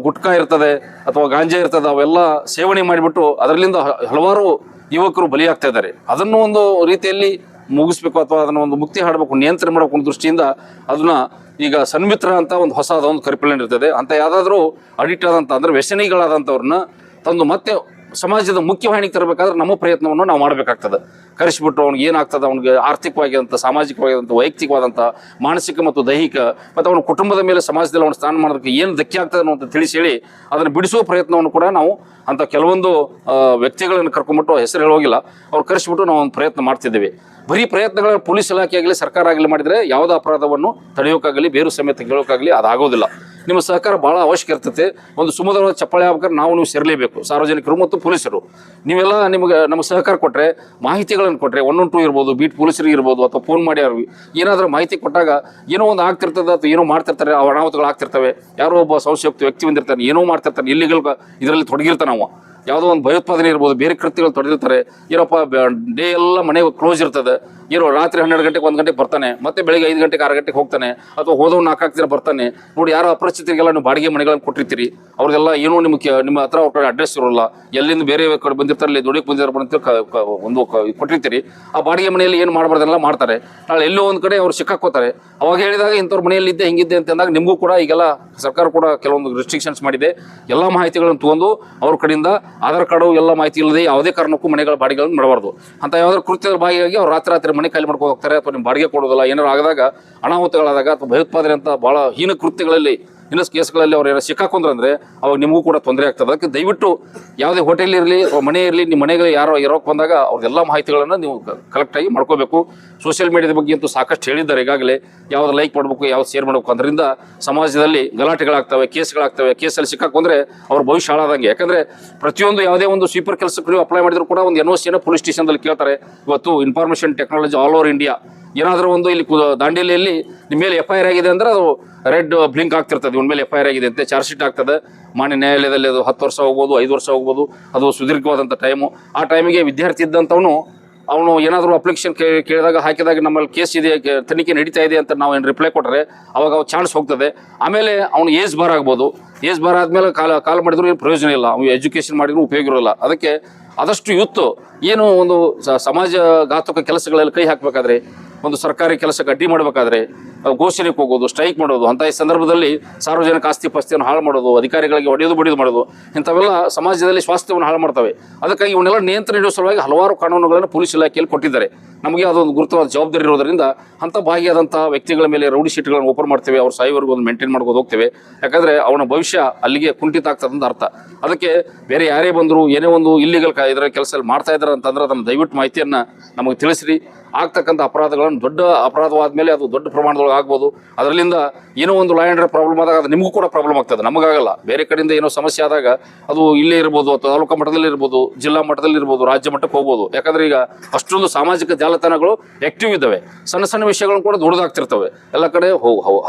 Speaker 2: ಗುಟ್ಕಾ ಇರ್ತದೆ ಅಥವಾ ಗಾಂಜಾ ಇರ್ತದೆ, ಅವೆಲ್ಲ ಸೇವನೆ ಮಾಡಿಬಿಟ್ಟು ಅದರಲ್ಲಿಂದ ಹಲವಾರು ಯುವಕರು ಬಲಿಯಾಗ್ತಾ ಇದ್ದಾರೆ. ಅದನ್ನು ಒಂದು ರೀತಿಯಲ್ಲಿ ಮುಗಿಸ್ಬೇಕು ಅಥವಾ ಅದನ್ನು ಒಂದು ಮುಕ್ತಿ ಹಾಡಬೇಕು, ನಿಯಂತ್ರಣ ಮಾಡಬೇಕು ಅನ್ನೋ ದೃಷ್ಟಿಯಿಂದ ಅದನ್ನು ಈಗ ಸನ್ಮಿತ್ರ ಅಂತ ಒಂದು ಹೊಸದ ಒಂದು ಕರಿಕ್ಯುಲಮ್ ಇರ್ತದೆ. ಅಂತ ಯಾವುದಾದ್ರೂ ಅಡಿಕ್ಟ್ ಆದಂಥ ಅಂದರೆ ವ್ಯಸನಿಗಳಾದಂಥವ್ರನ್ನ ತಂದು ಮತ್ತೆ ಸಮಾಜದ ಮುಖ್ಯವಾಹಿನಿಗೆ ತರಬೇಕಾದ್ರೆ ನಮ್ಮ ಪ್ರಯತ್ನವನ್ನು ನಾವು ಮಾಡಬೇಕಾಗ್ತದೆ. ಕರೆಸಿಬಿಟ್ಟು ಅವ್ನಿಗೆ ಏನಾಗ್ತದೆ, ಅವ್ನಿಗೆ ಆರ್ಥಿಕವಾಗಿದಂಥ, ಸಾಮಾಜಿಕವಾಗಿದಂಥ, ವೈಯಕ್ತಿಕವಾದಂಥ, ಮಾನಸಿಕ ಮತ್ತು ದೈಹಿಕ ಮತ್ತು ಅವನ ಕುಟುಂಬದ ಮೇಲೆ ಸಮಾಜದಲ್ಲಿ ಅವನ ಸ್ಥಾನ ಮಾಡೋದಕ್ಕೆ ಏನು ಧಕ್ಕೆ ಆಗ್ತದೆ ಅನ್ನೋ ತಿಳಿಸಿ ಹೇಳಿ ಅದನ್ನು ಬಿಡಿಸುವ ಪ್ರಯತ್ನವನ್ನು ಕೂಡ ನಾವು ಅಂಥ ಕೆಲವೊಂದು ವ್ಯಕ್ತಿಗಳನ್ನು ಕರ್ಕೊಂಡ್ಬಿಟ್ಟು ಹೆಸರು ಹೇಳೋಗಿಲ್ಲ, ಅವ್ರು ಕರೆಸಿಬಿಟ್ಟು ನಾವು ಒಂದು ಪ್ರಯತ್ನ ಮಾಡ್ತಿದ್ದೇವೆ. ಬರೀ ಪ್ರಯತ್ನಗಳ ಪೊಲೀಸ್ ಇಲಾಖೆ ಆಗಲಿ ಸರ್ಕಾರ ಆಗಲಿ ಮಾಡಿದರೆ ಯಾವುದೇ ಅಪರಾಧವನ್ನು ತಡೆಯೋಕ್ಕಾಗಲಿ ಬೇರು ಸಮೇತ ಕೇಳೋಕ್ಕಾಗಲಿ ಅದಾಗೋದಿಲ್ಲ. ನಿಮ್ಮ ಸಹಕಾರ ಭಾಳ ಅವಶ್ಯಕ ಇರ್ತದೆ. ಒಂದು ಸುಮಧುರವಾದ ಚಪ್ಪಾಳೆ ಆಗ್ಬೇಕಾದ್ರೆ ನೀವು ಸೇರಲೇಬೇಕು, ಸಾರ್ವಜನಿಕರು ಮತ್ತು ಪೊಲೀಸರು. ನೀವೆಲ್ಲ ನಮ್ಮ ಸಹಕಾರ ಕೊಟ್ಟರೆ, ಮಾಹಿತಿಗಳನ್ನು ಕೊಟ್ಟರೆ, 112 ಇರ್ಬೋದು, ಬೀಟ್ ಪೊಲೀಸರಿಗೆ ಇರ್ಬೋದು ಅಥವಾ ಫೋನ್ ಮಾಡಿ ಅವ್ರಿಗೆ ಏನಾದರೂ ಮಾಹಿತಿ ಕೊಟ್ಟಾಗ ಏನೋ ಒಂದು ಆಗ್ತಿರ್ತದೆ ಅಥವಾ ಏನೋ ಮಾಡ್ತಿರ್ತಾರೆ, ಅನಾಹುತಗಳು ಆಗ್ತಿರ್ತವೆ. ಯಾರೋ ಒಬ್ಬ ಸಂಶಯುಕ್ತ ವ್ಯಕ್ತಿ ಬಂದಿರ್ತಾನೆ, ಏನೋ ಮಾಡ್ತಿರ್ತಾನೆ, ಇಲ್ಲಿಗಲ್ ಇದರಲ್ಲಿ ತೊಡಗಿರ್ತಾನೆ. ನಾವು ಯಾವುದೋ ಒಂದು ಭಯೋತ್ಪಾದನೆ ಇರ್ಬೋದು, ಬೇರೆ ಕೃತ್ಯಗಳು ತೊಡೆದಿರ್ತಾರೆ. ಏನಪ್ಪ ಡೇ ಎಲ್ಲ ಮನೆ ಕ್ಲೋಸ್ ಇರ್ತದೆ, ಇರೋ ರಾತ್ರಿ 12 ಗಂಟೆಗೆ 1 ಗಂಟೆಗೆ ಬರ್ತಾನೆ, ಮತ್ತೆ ಬೆಳಿಗ್ಗೆ 5 ಗಂಟೆಗೆ 6 ಗಂಟೆಗೆ ಹೋಗ್ತಾನೆ, ಅಥವಾ ಹೋದವ್ 4 ದಿನ ಬರ್ತಾನೆ. ನೋಡಿ, ಯಾರೋ ಅಪರಿಚಿತರಿಗೆಲ್ಲ ನೀವು ಬಾಡಿಗೆ ಮನೆಗಳನ್ನು ಕೊಟ್ಟಿರ್ತೀರಿ, ಅವ್ರಿಗೆಲ್ಲ ಏನೋ ನಿಮ್ಮ ಹತ್ರ ಅವ್ರ ಅಡ್ರೆಸ್ ಇರೋಲ್ಲ, ಎಲ್ಲಿಂದ ಬೇರೆ ಕಡೆ ಬಂದಿರ್ತಾರಲ್ಲಿ ದುಡಿಯಕ್ಕೆ ಬಂದಿರ್ತಾರೆ ಒಂದು ಕೊಟ್ಟಿರ್ತೀರಿ. ಆ ಬಾಡಿಗೆ ಮನೆಯಲ್ಲಿ ಏನು ಮಾಡಬಾರ್ದೆಲ್ಲ ಮಾಡ್ತಾರೆ. ನಾಳೆ ಎಲ್ಲೋ ಒಂದು ಕಡೆ ಅವ್ರು ಸಿಕ್ಕಾಕೋತಾರೆ. ಅವಾಗ ಹೇಳಿದಾಗ ಇಂಥವ್ರ ಮನೆಯಲ್ಲಿದ್ದೆ ಹಿಂಗಿದ್ದೆ ಅಂತ ಅಂದಾಗ ನಿಮಗೂ ಕೂಡ ಈಗೆಲ್ಲ ಸರ್ಕಾರ ಕೂಡ ಕೆಲವೊಂದು ರಿಸ್ಟ್ರಿಕ್ಷನ್ಸ್ ಮಾಡಿದೆ. ಎಲ್ಲ ಮಾಹಿತಿಗಳನ್ನು ತಗೊಂಡು ಅವ್ರ ಕಡೆಯಿಂದ ಆಧಾರ್ ಕಾರ್ಡು ಎಲ್ಲ ಮಾಹಿತಿ ಇಲ್ಲದೆ ಯಾವುದೇ ಕಾರಣಕ್ಕೂ ಮನೆಗಳ ಬಾಡಿಗೆಗಳನ್ನು ಮಾಡಬಾರ್ದು. ಅಂತ ಯಾವುದಾದ್ರು ಕೃತ್ಯದ ಭಾಗಿಯಾಗಿ ಅವ್ರು ರಾತ್ರಿ ಮನೆ ಖಾಲಿ ಮಾಡ್ಕೊಂಡು ಹೋಗ್ತಾರೆ, ಅಥವಾ ನಿಮ್ಮ ಬಾಡಿಗೆ ಕೊಡೋದಿಲ್ಲ, ಏನಾರು ಆಗದಾಗ ಅನಾಹುತಗಳಾದಾಗ ಅಥವಾ ಭಯೋತ್ಪಾದನೆ ಅಂತ ಭಾಳ ಹೀನ ಕೃತ್ಯಗಳಲ್ಲಿ ಇನ್ನಷ್ಟು ಕೇಸ್ಗಳಲ್ಲಿ ಅವ್ರು ಏನೋ ಸಿಕ್ಕಾಕೊಂಡ್ರೆ ಅವಾಗ ನಿಮಗೂ ಕೂಡ ತೊಂದರೆ ಆಗ್ತದೆ. ಅದಕ್ಕೆ ದಯವಿಟ್ಟು ಯಾವುದೇ ಹೋಟೆಲ್ ಇರಲಿ ಅಥವಾ ಮನೆ ಇರಲಿ, ನಿಮ್ಮ ಮನೆಗೆ ಯಾರೋ ಇರೋಕೆ ಬಂದಾಗ ಅವ್ರದ್ದೆಲ್ಲ ಮಾಹಿತಿಗಳನ್ನು ನೀವು ಕರೆಕ್ಟಾಗಿ ಮಾಡ್ಕೋಬೇಕು. ಸೋಷಿಯಲ್ ಮೀಡಿಯಾದ ಬಗ್ಗೆ ಅಂತೂ ಸಾಕಷ್ಟು ಹೇಳಿದ್ದಾರೆ ಈಗಾಗಲೇ, ಯಾವ್ದು ಲೈಕ್ ಮಾಡಬೇಕು, ಯಾವ್ದು ಶೇರ್ ಮಾಡಬೇಕು. ಅದರಿಂದ ಸಮಾಜದಲ್ಲಿ ಗಲಾಟೆಗಳಾಗ್ತವೆ, ಕೇಸ್ಗಳಾಗ್ತವೆ. ಕೇಸಲ್ಲಿ ಸಿಕ್ಕಾಕೊಂಡ್ರೆ ಅವ್ರ ಭವಿಷ್ಯ ಹಾಳಾದಂಗೆ. ಯಾಕಂದರೆ ಪ್ರತಿಯೊಂದು ಯಾವುದೇ ಒಂದು ಸ್ವೀಪರ್ ಕೆಲಸಕ್ಕೆ ನೀವು ಅಪ್ಲೈ ಮಾಡಿದ್ರು ಕೂಡ ಒಂದು NOC ಪೊಲೀಸ್ ಸ್ಟೇಷನ್ದಲ್ಲಿ ಕೇಳ್ತಾರೆ. ಇವತ್ತು information technology all over India, ಏನಾದರೂ ಒಂದು ಇಲ್ಲಿ ದಾಂಡೇಲಿಯಲ್ಲಿ ನಿಮ್ಮ ಮೇಲೆ FIR ಆಗಿದೆ ಅಂದರೆ ಅದು ರೆಡ್ ಬ್ಲಿಂಕ್ ಆಗ್ತಿರ್ತದೆ, ಇವನ ಮೇಲೆ FIR ಆಗಿದೆ ಅಂತ ಚಾರ್ಜ್ ಶೀಟ್ ಆಗ್ತದೆ. ಮಾನ್ಯ ನ್ಯಾಯಾಲಯದಲ್ಲಿ ಅದು 10 ವರ್ಷ ಹೋಗ್ಬೋದು, 5 ವರ್ಷ ಹೋಗ್ಬೋದು. ಅದು ಸುದೀರ್ಘವಾದಂಥ ಟೈಮು. ಆ ಟೈಮಿಗೆ ವಿದ್ಯಾರ್ಥಿ ಇದ್ದಂಥವನು ಅವನು ಏನಾದರೂ ಅಪ್ಲಿಕೇಶನ್ ಕೇಳಿದಾಗ ಹಾಕಿದಾಗ ನಮ್ಮಲ್ಲಿ ಕೇಸ್ ಇದೆ, ತನಿಖೆ ನಡೀತಾ ಇದೆ ಅಂತ ನಾವು ಏನು ರಿಪ್ಲೈ ಕೊಟ್ಟರೆ ಅವಾಗ ಅವ್ರು ಚಾನ್ಸ್ ಹೋಗ್ತದೆ. ಆಮೇಲೆ ಅವನು ಏಜ್ ಬಾರ್ ಆಗ್ಬೋದು. ಏಜ್ ಬಾರ್ ಆದಮೇಲೆ ಕಾಲ್ ಮಾಡಿದ್ರು ಏನು ಪ್ರಯೋಜನ ಇಲ್ಲ, ಅವ್ನು ಎಜುಕೇಷನ್ ಮಾಡಿದ್ರು ಉಪಯೋಗ ಇರೋಲ್ಲ. ಅದಕ್ಕೆ ಆದಷ್ಟು ಯೂತ್ ಏನು ಒಂದು ಸಮಾಜಘಾತಕ ಕೆಲಸಗಳಲ್ಲಿ ಕೈ ಹಾಕಬೇಕಾದ್ರೆ, ಒಂದು ಸರ್ಕಾರಿ ಕೆಲಸಕ್ಕೆ ಅಡ್ಡಿ ಮಾಡಬೇಕಾದ್ರೆ ಘೋಷಣೆಗೆ ಹೋಗೋದು, ಸ್ಟ್ರೈಕ್ ಮಾಡೋದು, ಅಂಥ ಈ ಸಂದರ್ಭದಲ್ಲಿ ಸಾರ್ವಜನಿಕ ಆಸ್ತಿ ಪಾಸ್ತಿಯನ್ನು ಹಾಳು ಮಾಡೋದು, ಅಧಿಕಾರಿಗಳಿಗೆ ಹೊಡೆಯೋದು ಬಡಿಯೋದು ಮಾಡೋದು, ಇಂಥವೆಲ್ಲ ಸಮಾಜದಲ್ಲಿ ಸ್ವಾಸ್ಥ್ಯವನ್ನು ಹಾಳು ಮಾಡ್ತವೆ. ಅದಕ್ಕಾಗಿ ಇವನ್ನೆಲ್ಲ ನಿಯಂತ್ರಣ ನೀಡುವ ಸಲುವಾಗಿ ಹಲವಾರು ಕಾನೂನುಗಳನ್ನು ಪೊಲೀಸ್ ಇಲಾಖೆಯಲ್ಲಿ ಕೊಟ್ಟಿದ್ದಾರೆ. ನಮಗೆ ಅದೊಂದು ಗುರುತವಾದ ಜವಾಬ್ದಾರಿ ಇರೋದರಿಂದ ಅಂಥ ಭಾಗಿಯಾದಂಥ ವ್ಯಕ್ತಿಗಳ ಮೇಲೆ ರೌಡಿ ಶೀಟ್ಗಳನ್ನು ಓಪನ್ ಮಾಡ್ತೇವೆ. ಅವ್ರು ಸಾಯುವವರೆಗೂ ಒಂದು ಮೇಂಟೈನ್ ಮಾಡ್ಕೊಂಡು ಹೋಗ್ತೇವೆ. ಯಾಕಂದರೆ ಅವನ ಭವಿಷ್ಯ ಅಲ್ಲಿಗೆ ಕುಂಠಿತ ಆಗ್ತದೆ ಅಂತ ಅರ್ಥ. ಅದಕ್ಕೆ ಬೇರೆ ಯಾರೇ ಬಂದರೂ ಏನೇ ಒಂದು ಇಲ್ಲಿಗಲ್ ಇದರ ಕೆಲಸ ಮಾಡ್ತಾ ಇದ್ದಾರೆ ಅಂತಂದ್ರೆ ಅದನ್ನು ದಯವಿಟ್ಟು ಮಾಹಿತಿಯನ್ನು ನಮಗೆ ತಿಳಿಸ್ರಿ. ಆಗ್ತಕ್ಕಂಥ ಅಪರಾಧಗಳನ್ನು ದೊಡ್ಡ ಅಪರಾಧವಾದ ಮೇಲೆ ಅದು ದೊಡ್ಡ ಪ್ರಮಾಣದೊಳಗೆ ಆಗ್ಬೋದು. ಅದರಿಂದ ಏನೋ ಒಂದು ಲಾ ಆ್ಯಂಡ್ ಆರ್ಡರ್ ಪ್ರಾಬ್ಲಮ್ ಆದಾಗ ಅದು ನಿಮಗೂ ಕೂಡ ಪ್ರಾಬ್ಲಮ್ ಆಗ್ತದೆ, ನಮಗಾಗಲ್ಲ. ಬೇರೆ ಕಡೆಯಿಂದ ಏನೋ ಸಮಸ್ಯೆ ಆದಾಗ ಅದು ಇಲ್ಲೇ ಇರ್ಬೋದು, ಅಥವಾ ತಾಲೂಕು ಮಟ್ಟದಲ್ಲಿ ಇರ್ಬೋದು, ಜಿಲ್ಲಾ ಮಟ್ಟದಲ್ಲಿ ಇರ್ಬೋದು, ರಾಜ್ಯ ಮಟ್ಟಕ್ಕೆ ಹೋಗ್ಬೋದು. ಯಾಕಂದರೆ ಈಗ ಅಷ್ಟೊಂದು ಸಾಮಾಜಿಕ ಜಾಲತಾಣಗಳು ಆ್ಯಕ್ಟಿವ್ ಇದ್ದಾವೆ. ಸಣ್ಣ ಸಣ್ಣ ವಿಷಯಗಳನ್ನು ಕೂಡ ದೊಡ್ಡದಾಗ್ತಿರ್ತವೆ, ಎಲ್ಲ ಕಡೆ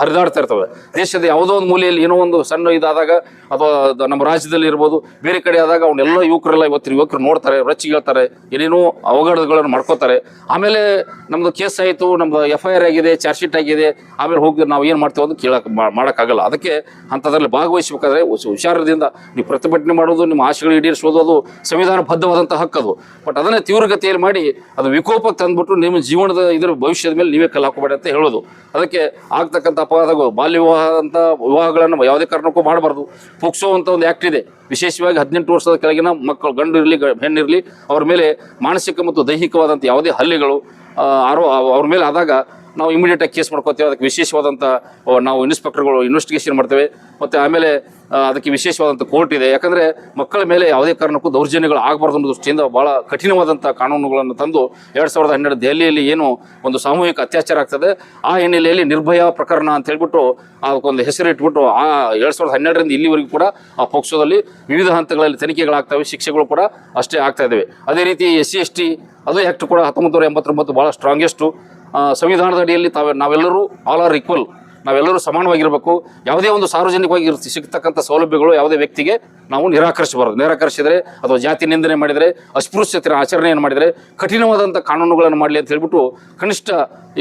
Speaker 2: ಹರಿದಾಡ್ತಾ ಇರ್ತವೆ. ದೇಶದ ಯಾವುದೋ ಒಂದು ಮೂಲೆಯಲ್ಲಿ ಏನೋ ಒಂದು ಸಣ್ಣ ಇದಾದಾಗ, ಅಥವಾ ನಮ್ಮ ರಾಜ್ಯದಲ್ಲಿ ಇರ್ಬೋದು, ಬೇರೆ ಕಡೆ ಆದಾಗ ಅವನ್ನೆಲ್ಲ ಯುವಕರು ನೋಡ್ತಾರೆ, ರೊಚ್ಚಿಗೆ ಹೇಳ್ತಾರೆ, ಏನೇನೋ ಅವಘಡಗಳನ್ನು ಮಾಡ್ಕೋತಾರೆ. ಆಮೇಲೆ ನಮ್ದು ಕೇಸ್ ಆಯಿತು, ನಮ್ದು FIR ಆಗಿದೆ, ಚಾರ್ಜ್ ಶೀಟ್ ಆಗಿದೆ, ಆಮೇಲೆ ಹೋಗಿ ನಾವು ಏನು ಮಾಡ್ತೀವಿ ಅಂತ ಮಾಡೋಕ್ಕಾಗಲ್ಲ. ಅದಕ್ಕೆ ಅಂಥದ್ರಲ್ಲಿ ಭಾಗವಹಿಸಬೇಕಾದ್ರೆ ಹುಷಾರದಿಂದ ನೀವು ಪ್ರತಿಭಟನೆ ಮಾಡೋದು, ನಿಮ್ಮ ಆಶೆಗಳು ಈಡೇರಿಸೋದು ಅದು ಸಂವಿಧಾನಬದ್ಧವಾದಂಥ ಹಕ್ಕದು. ಬಟ್ ಅದನ್ನೇ ತೀವ್ರಗತಿಯಲ್ಲಿ ಮಾಡಿ ಅದು ವಿಕೋಪಕ್ಕೆ ತಂದುಬಿಟ್ಟು ನಿಮ್ಮ ಜೀವನದ ಇದರ ಭವಿಷ್ಯದ ಮೇಲೆ ನೀವೇ ಕಲ್ಲು ಹಾಕೋಬೇಡಿ ಅಂತ ಹೇಳೋದು. ಅದಕ್ಕೆ ಆಗ್ತಕ್ಕಂಥ ಅಪರಾಧಗಳು, ಬಾಲ್ಯ ವಿವಾಹಗಳನ್ನು ಯಾವುದೇ ಕಾರಣಕ್ಕೂ ಮಾಡಬಾರ್ದು. ಪೋಕ್ಸೋ ಅಂತ ಒಂದು ಆ್ಯಕ್ಟ್ ಇದೆ, ವಿಶೇಷವಾಗಿ 18 ವರ್ಷದ ಕೆಳಗಿನ ಮಕ್ಕಳು, ಗಂಡು ಇರಲಿ ಹೆಣ್ಣಿರಲಿ, ಅವ್ರ ಮೇಲೆ ಮಾನಸಿಕ ಮತ್ತು ದೈಹಿಕವಾದಂಥ ಯಾವುದೇ ಹಲ್ಲೆಗಳು ಅವ್ರ ಮೇಲೆ ಆದಾಗ ನಾವು ಇಮಿಡಿಯೇಟಾಗಿ ಕೇಸ್ ಮಾಡ್ಕೋತೇವೆ. ಅದಕ್ಕೆ ವಿಶೇಷವಾದಂಥ ನಾವು ಇನ್ಸ್ಪೆಕ್ಟರ್ಗಳು ಇನ್ವೆಸ್ಟಿಗೇಷನ್ ಮಾಡ್ತೇವೆ. ಮತ್ತು ಆಮೇಲೆ ಅದಕ್ಕೆ ವಿಶೇಷವಾದಂಥ ಕೋರ್ಟ್ ಇದೆ. ಯಾಕಂದರೆ ಮಕ್ಕಳ ಮೇಲೆ ಯಾವುದೇ ಕಾರಣಕ್ಕೂ ದೌರ್ಜನ್ಯಗಳು ಆಗಬಾರ್ದು ಅನ್ನೋ ದೃಷ್ಟಿಯಿಂದ ಭಾಳ ಕಠಿಣವಾದಂಥ ಕಾನೂನುಗಳನ್ನು ತಂದು 2012 ದೆಹಲಿಯಲ್ಲಿ ಏನು ಒಂದು ಸಾಮೂಹಿಕ ಅತ್ಯಾಚಾರ ಆಗ್ತದೆ, ಆ ಹಿನ್ನೆಲೆಯಲ್ಲಿ ನಿರ್ಭಯ ಪ್ರಕರಣ ಅಂತ ಹೇಳ್ಬಿಟ್ಟು ಅದಕ್ಕೊಂದು ಹೆಸರು ಇಟ್ಬಿಟ್ಟು ಆ 2012ರಿಂದ ಇಲ್ಲಿವರೆಗೂ ಕೂಡ ಆ ಪೋಕ್ಸೋದಲ್ಲಿ ವಿವಿಧ ಹಂತಗಳಲ್ಲಿ ತನಿಖೆಗಳಾಗ್ತವೆ, ಶಿಕ್ಷೆಗಳು ಕೂಡ ಅಷ್ಟೇ ಆಗ್ತಾ ಇದ್ದಾವೆ. ಅದೇ ರೀತಿ SC ST ಅದು ಆ್ಯಕ್ಟ್ ಕೂಡ 1989 ಭಾಳ ಸ್ಟ್ರಾಂಗೆಸ್ಟು. ಸಂವಿಧಾನದ ಅಡಿಯಲ್ಲಿ ನಾವೆಲ್ಲರೂ ಆಲ್ ಆರ್ ಈಕ್ವಲ್, ನಾವೆಲ್ಲರೂ ಸಮಾನವಾಗಿರಬೇಕು. ಯಾವುದೇ ಒಂದು ಸಾರ್ವಜನಿಕವಾಗಿ ಸಿಗ್ತಕ್ಕಂಥ ಸೌಲಭ್ಯಗಳು ಯಾವುದೇ ವ್ಯಕ್ತಿಗೆ ನಾವು ನಿರಾಕರಿಸಿದರೆ ಅಥವಾ ಜಾತಿ ನಿಂದನೆ ಮಾಡಿದರೆ, ಅಸ್ಪೃಶ್ಯತೆ ಆಚರಣೆಯನ್ನು ಮಾಡಿದರೆ ಕಠಿಣವಾದಂಥ ಕಾನೂನುಗಳನ್ನು ಮಾಡಲಿ ಅಂತ ಹೇಳ್ಬಿಟ್ಟು ಕನಿಷ್ಠ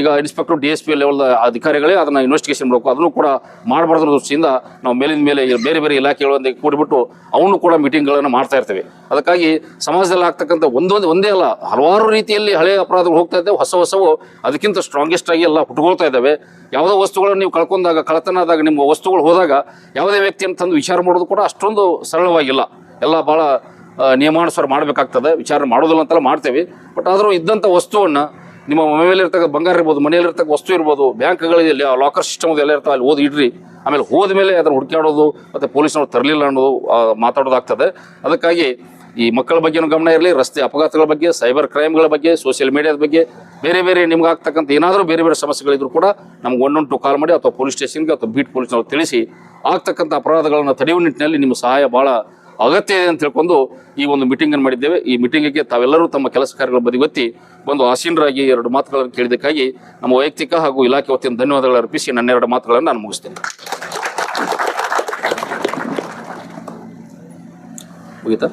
Speaker 2: ಈಗ ಇನ್ಸ್ಪೆಕ್ಟರ್ DSP ಲೆವೆಲ್ ಅಧಿಕಾರಿಗಳೇ ಅದನ್ನು ಇನ್ವೆಸ್ಟಿಗೇಷನ್ ಮಾಡಬೇಕು. ಅದನ್ನು ಕೂಡ ಮಾಡಬಾರ್ದು ದೃಷ್ಟಿಯಿಂದ ನಾವು ಮೇಲಿನ ಮೇಲೆ ಬೇರೆ ಬೇರೆ ಇಲಾಖೆಗಳೊಂದಿಗೆ ಕೂಡಿಬಿಟ್ಟು ಅವನು ಕೂಡ ಮೀಟಿಂಗ್ಗಳನ್ನು ಮಾಡ್ತಾ ಇರ್ತೇವೆ. ಅದಕ್ಕಾಗಿ ಸಮಾಜದಲ್ಲಿ ಆಗ್ತಕ್ಕಂಥ ಒಂದೇ ಅಲ್ಲ, ಹಲವಾರು ರೀತಿಯಲ್ಲಿ ಹಳೆಯ ಅಪರಾಧಗಳು ಹೋಗ್ತಾ ಇದ್ದಾವೆ, ಹೊಸವು ಅದಕ್ಕಿಂತ ಸ್ಟ್ರಾಂಗೆಸ್ಟ್ ಆಗಿ ಎಲ್ಲ ಹುಟ್ಟುಕೊಳ್ತಾ ಇದ್ದಾವೆ. ಯಾವುದೋ ವಸ್ತುಗಳನ್ನು ನೀವು ಕಳ್ಕೊಂಡಾಗ, ಕಳ್ಳತನ ಆದಾಗ, ನಿಮ್ಮ ವಸ್ತುಗಳು ಹೋದಾಗ ಯಾವುದೇ ವ್ಯಕ್ತಿಯನ್ನು ತಂದು ವಿಚಾರ ಮಾಡೋದು ಕೂಡ ಅಷ್ಟೊಂದು ಸರಳವಾಗಿಲ್ಲ. ಎಲ್ಲ ಭಾಳ ನಿಯಮಾನುಸಾರ ಮಾಡಬೇಕಾಗ್ತದೆ. ವಿಚಾರ ಮಾಡೋದಿಲ್ಲ ಅಂತೆಲ್ಲ ಮಾಡ್ತೇವೆ. ಬಟ್ ಆದರೂ ಇದ್ದಂಥ ವಸ್ತುವನ್ನು ನಿಮ್ಮ ಮನೆಯಲ್ಲಿರ್ತಕ್ಕ ಬಂಗಾರ ಇರ್ಬೋದು, ಮನೆಯಲ್ಲಿರ್ತಕ್ಕ ವಸ್ತು ಇರ್ಬೋದು, ಬ್ಯಾಂಕ್ಗಳಲ್ಲಿ ಲಾಕರ್ ಸಿಸ್ಟಮ್ ಎಲ್ಲ ಇರ್ತಾವೆ, ಅಲ್ಲಿ ಓದಿ ಇಡ್ರಿ. ಆಮೇಲೆ ಹೋದ ಮೇಲೆ ಅದನ್ನು ಹುಡುಕಾಡೋದು ಮತ್ತು ಪೊಲೀಸ್ನವ್ರು ತರಲಿಲ್ಲ ಅನ್ನೋದು ಮಾತಾಡೋದಾಗ್ತದೆ. ಅದಕ್ಕಾಗಿ ಈ ಮಕ್ಕಳ ಬಗ್ಗೆನೂ ಗಮನ ಇರಲಿ, ರಸ್ತೆ ಅಪಘಾತಗಳ ಬಗ್ಗೆ, ಸೈಬರ್ ಕ್ರೈಮ್ಗಳ ಬಗ್ಗೆ, ಸೋಷಿಯಲ್ ಮೀಡಿಯಾದ ಬಗ್ಗೆ, ಬೇರೆ ನಿಮ್ಗೆ ಆಗ್ತಕ್ಕಂಥ ಏನಾದರೂ ಬೇರೆ ಸಮಸ್ಯೆಗಳಿದ್ರು ಕೂಡ ನಮ್ಗೆ 112 ಕಾಲ್ ಮಾಡಿ ಅಥವಾ ಪೊಲೀಸ್ ಸ್ಟೇಷನ್ಗೆ ಅಥವಾ ಬೀಟ್ ಪೊಲೀಸ್ನವ್ರು ತಿಳಿಸಿ ಆಗ್ತಕ್ಕಂಥ ಅಪರಾಧಗಳನ್ನು ತಡೆಯುವ ನಿಟ್ಟಿನಲ್ಲಿ ನಿಮ್ಮ ಸಹಾಯ ಭಾಳ ಅಗತ್ಯ ಇದೆ ಅಂತ ಹೇಳ್ಕೊಂಡು ಈ ಒಂದು ಮೀಟಿಂಗನ್ನು ಮಾಡಿದ್ದೇವೆ. ಈ ಮೀಟಿಂಗಿಗೆ ತಾವೆಲ್ಲರೂ ತಮ್ಮ ಕೆಲಸ ಕಾರ್ಯಗಳ ಬದಿಗೊತ್ತಿ ಒಂದು ಆಸೀನರಾಗಿ 2 ಮಾತುಗಳನ್ನು ಕೇಳಿದ್ದಕ್ಕಾಗಿ ನಮ್ಮ ವೈಯಕ್ತಿಕ ಹಾಗೂ ಇಲಾಖೆ ವತಿಯಿಂದ ಧನ್ಯವಾದಗಳು ಅರ್ಪಿಸಿ ನನ್ನ 2 ಮಾತುಗಳನ್ನು ನಾನು ಮುಗಿಸ್ತೇನೆ. ಮುಗಿತಾ?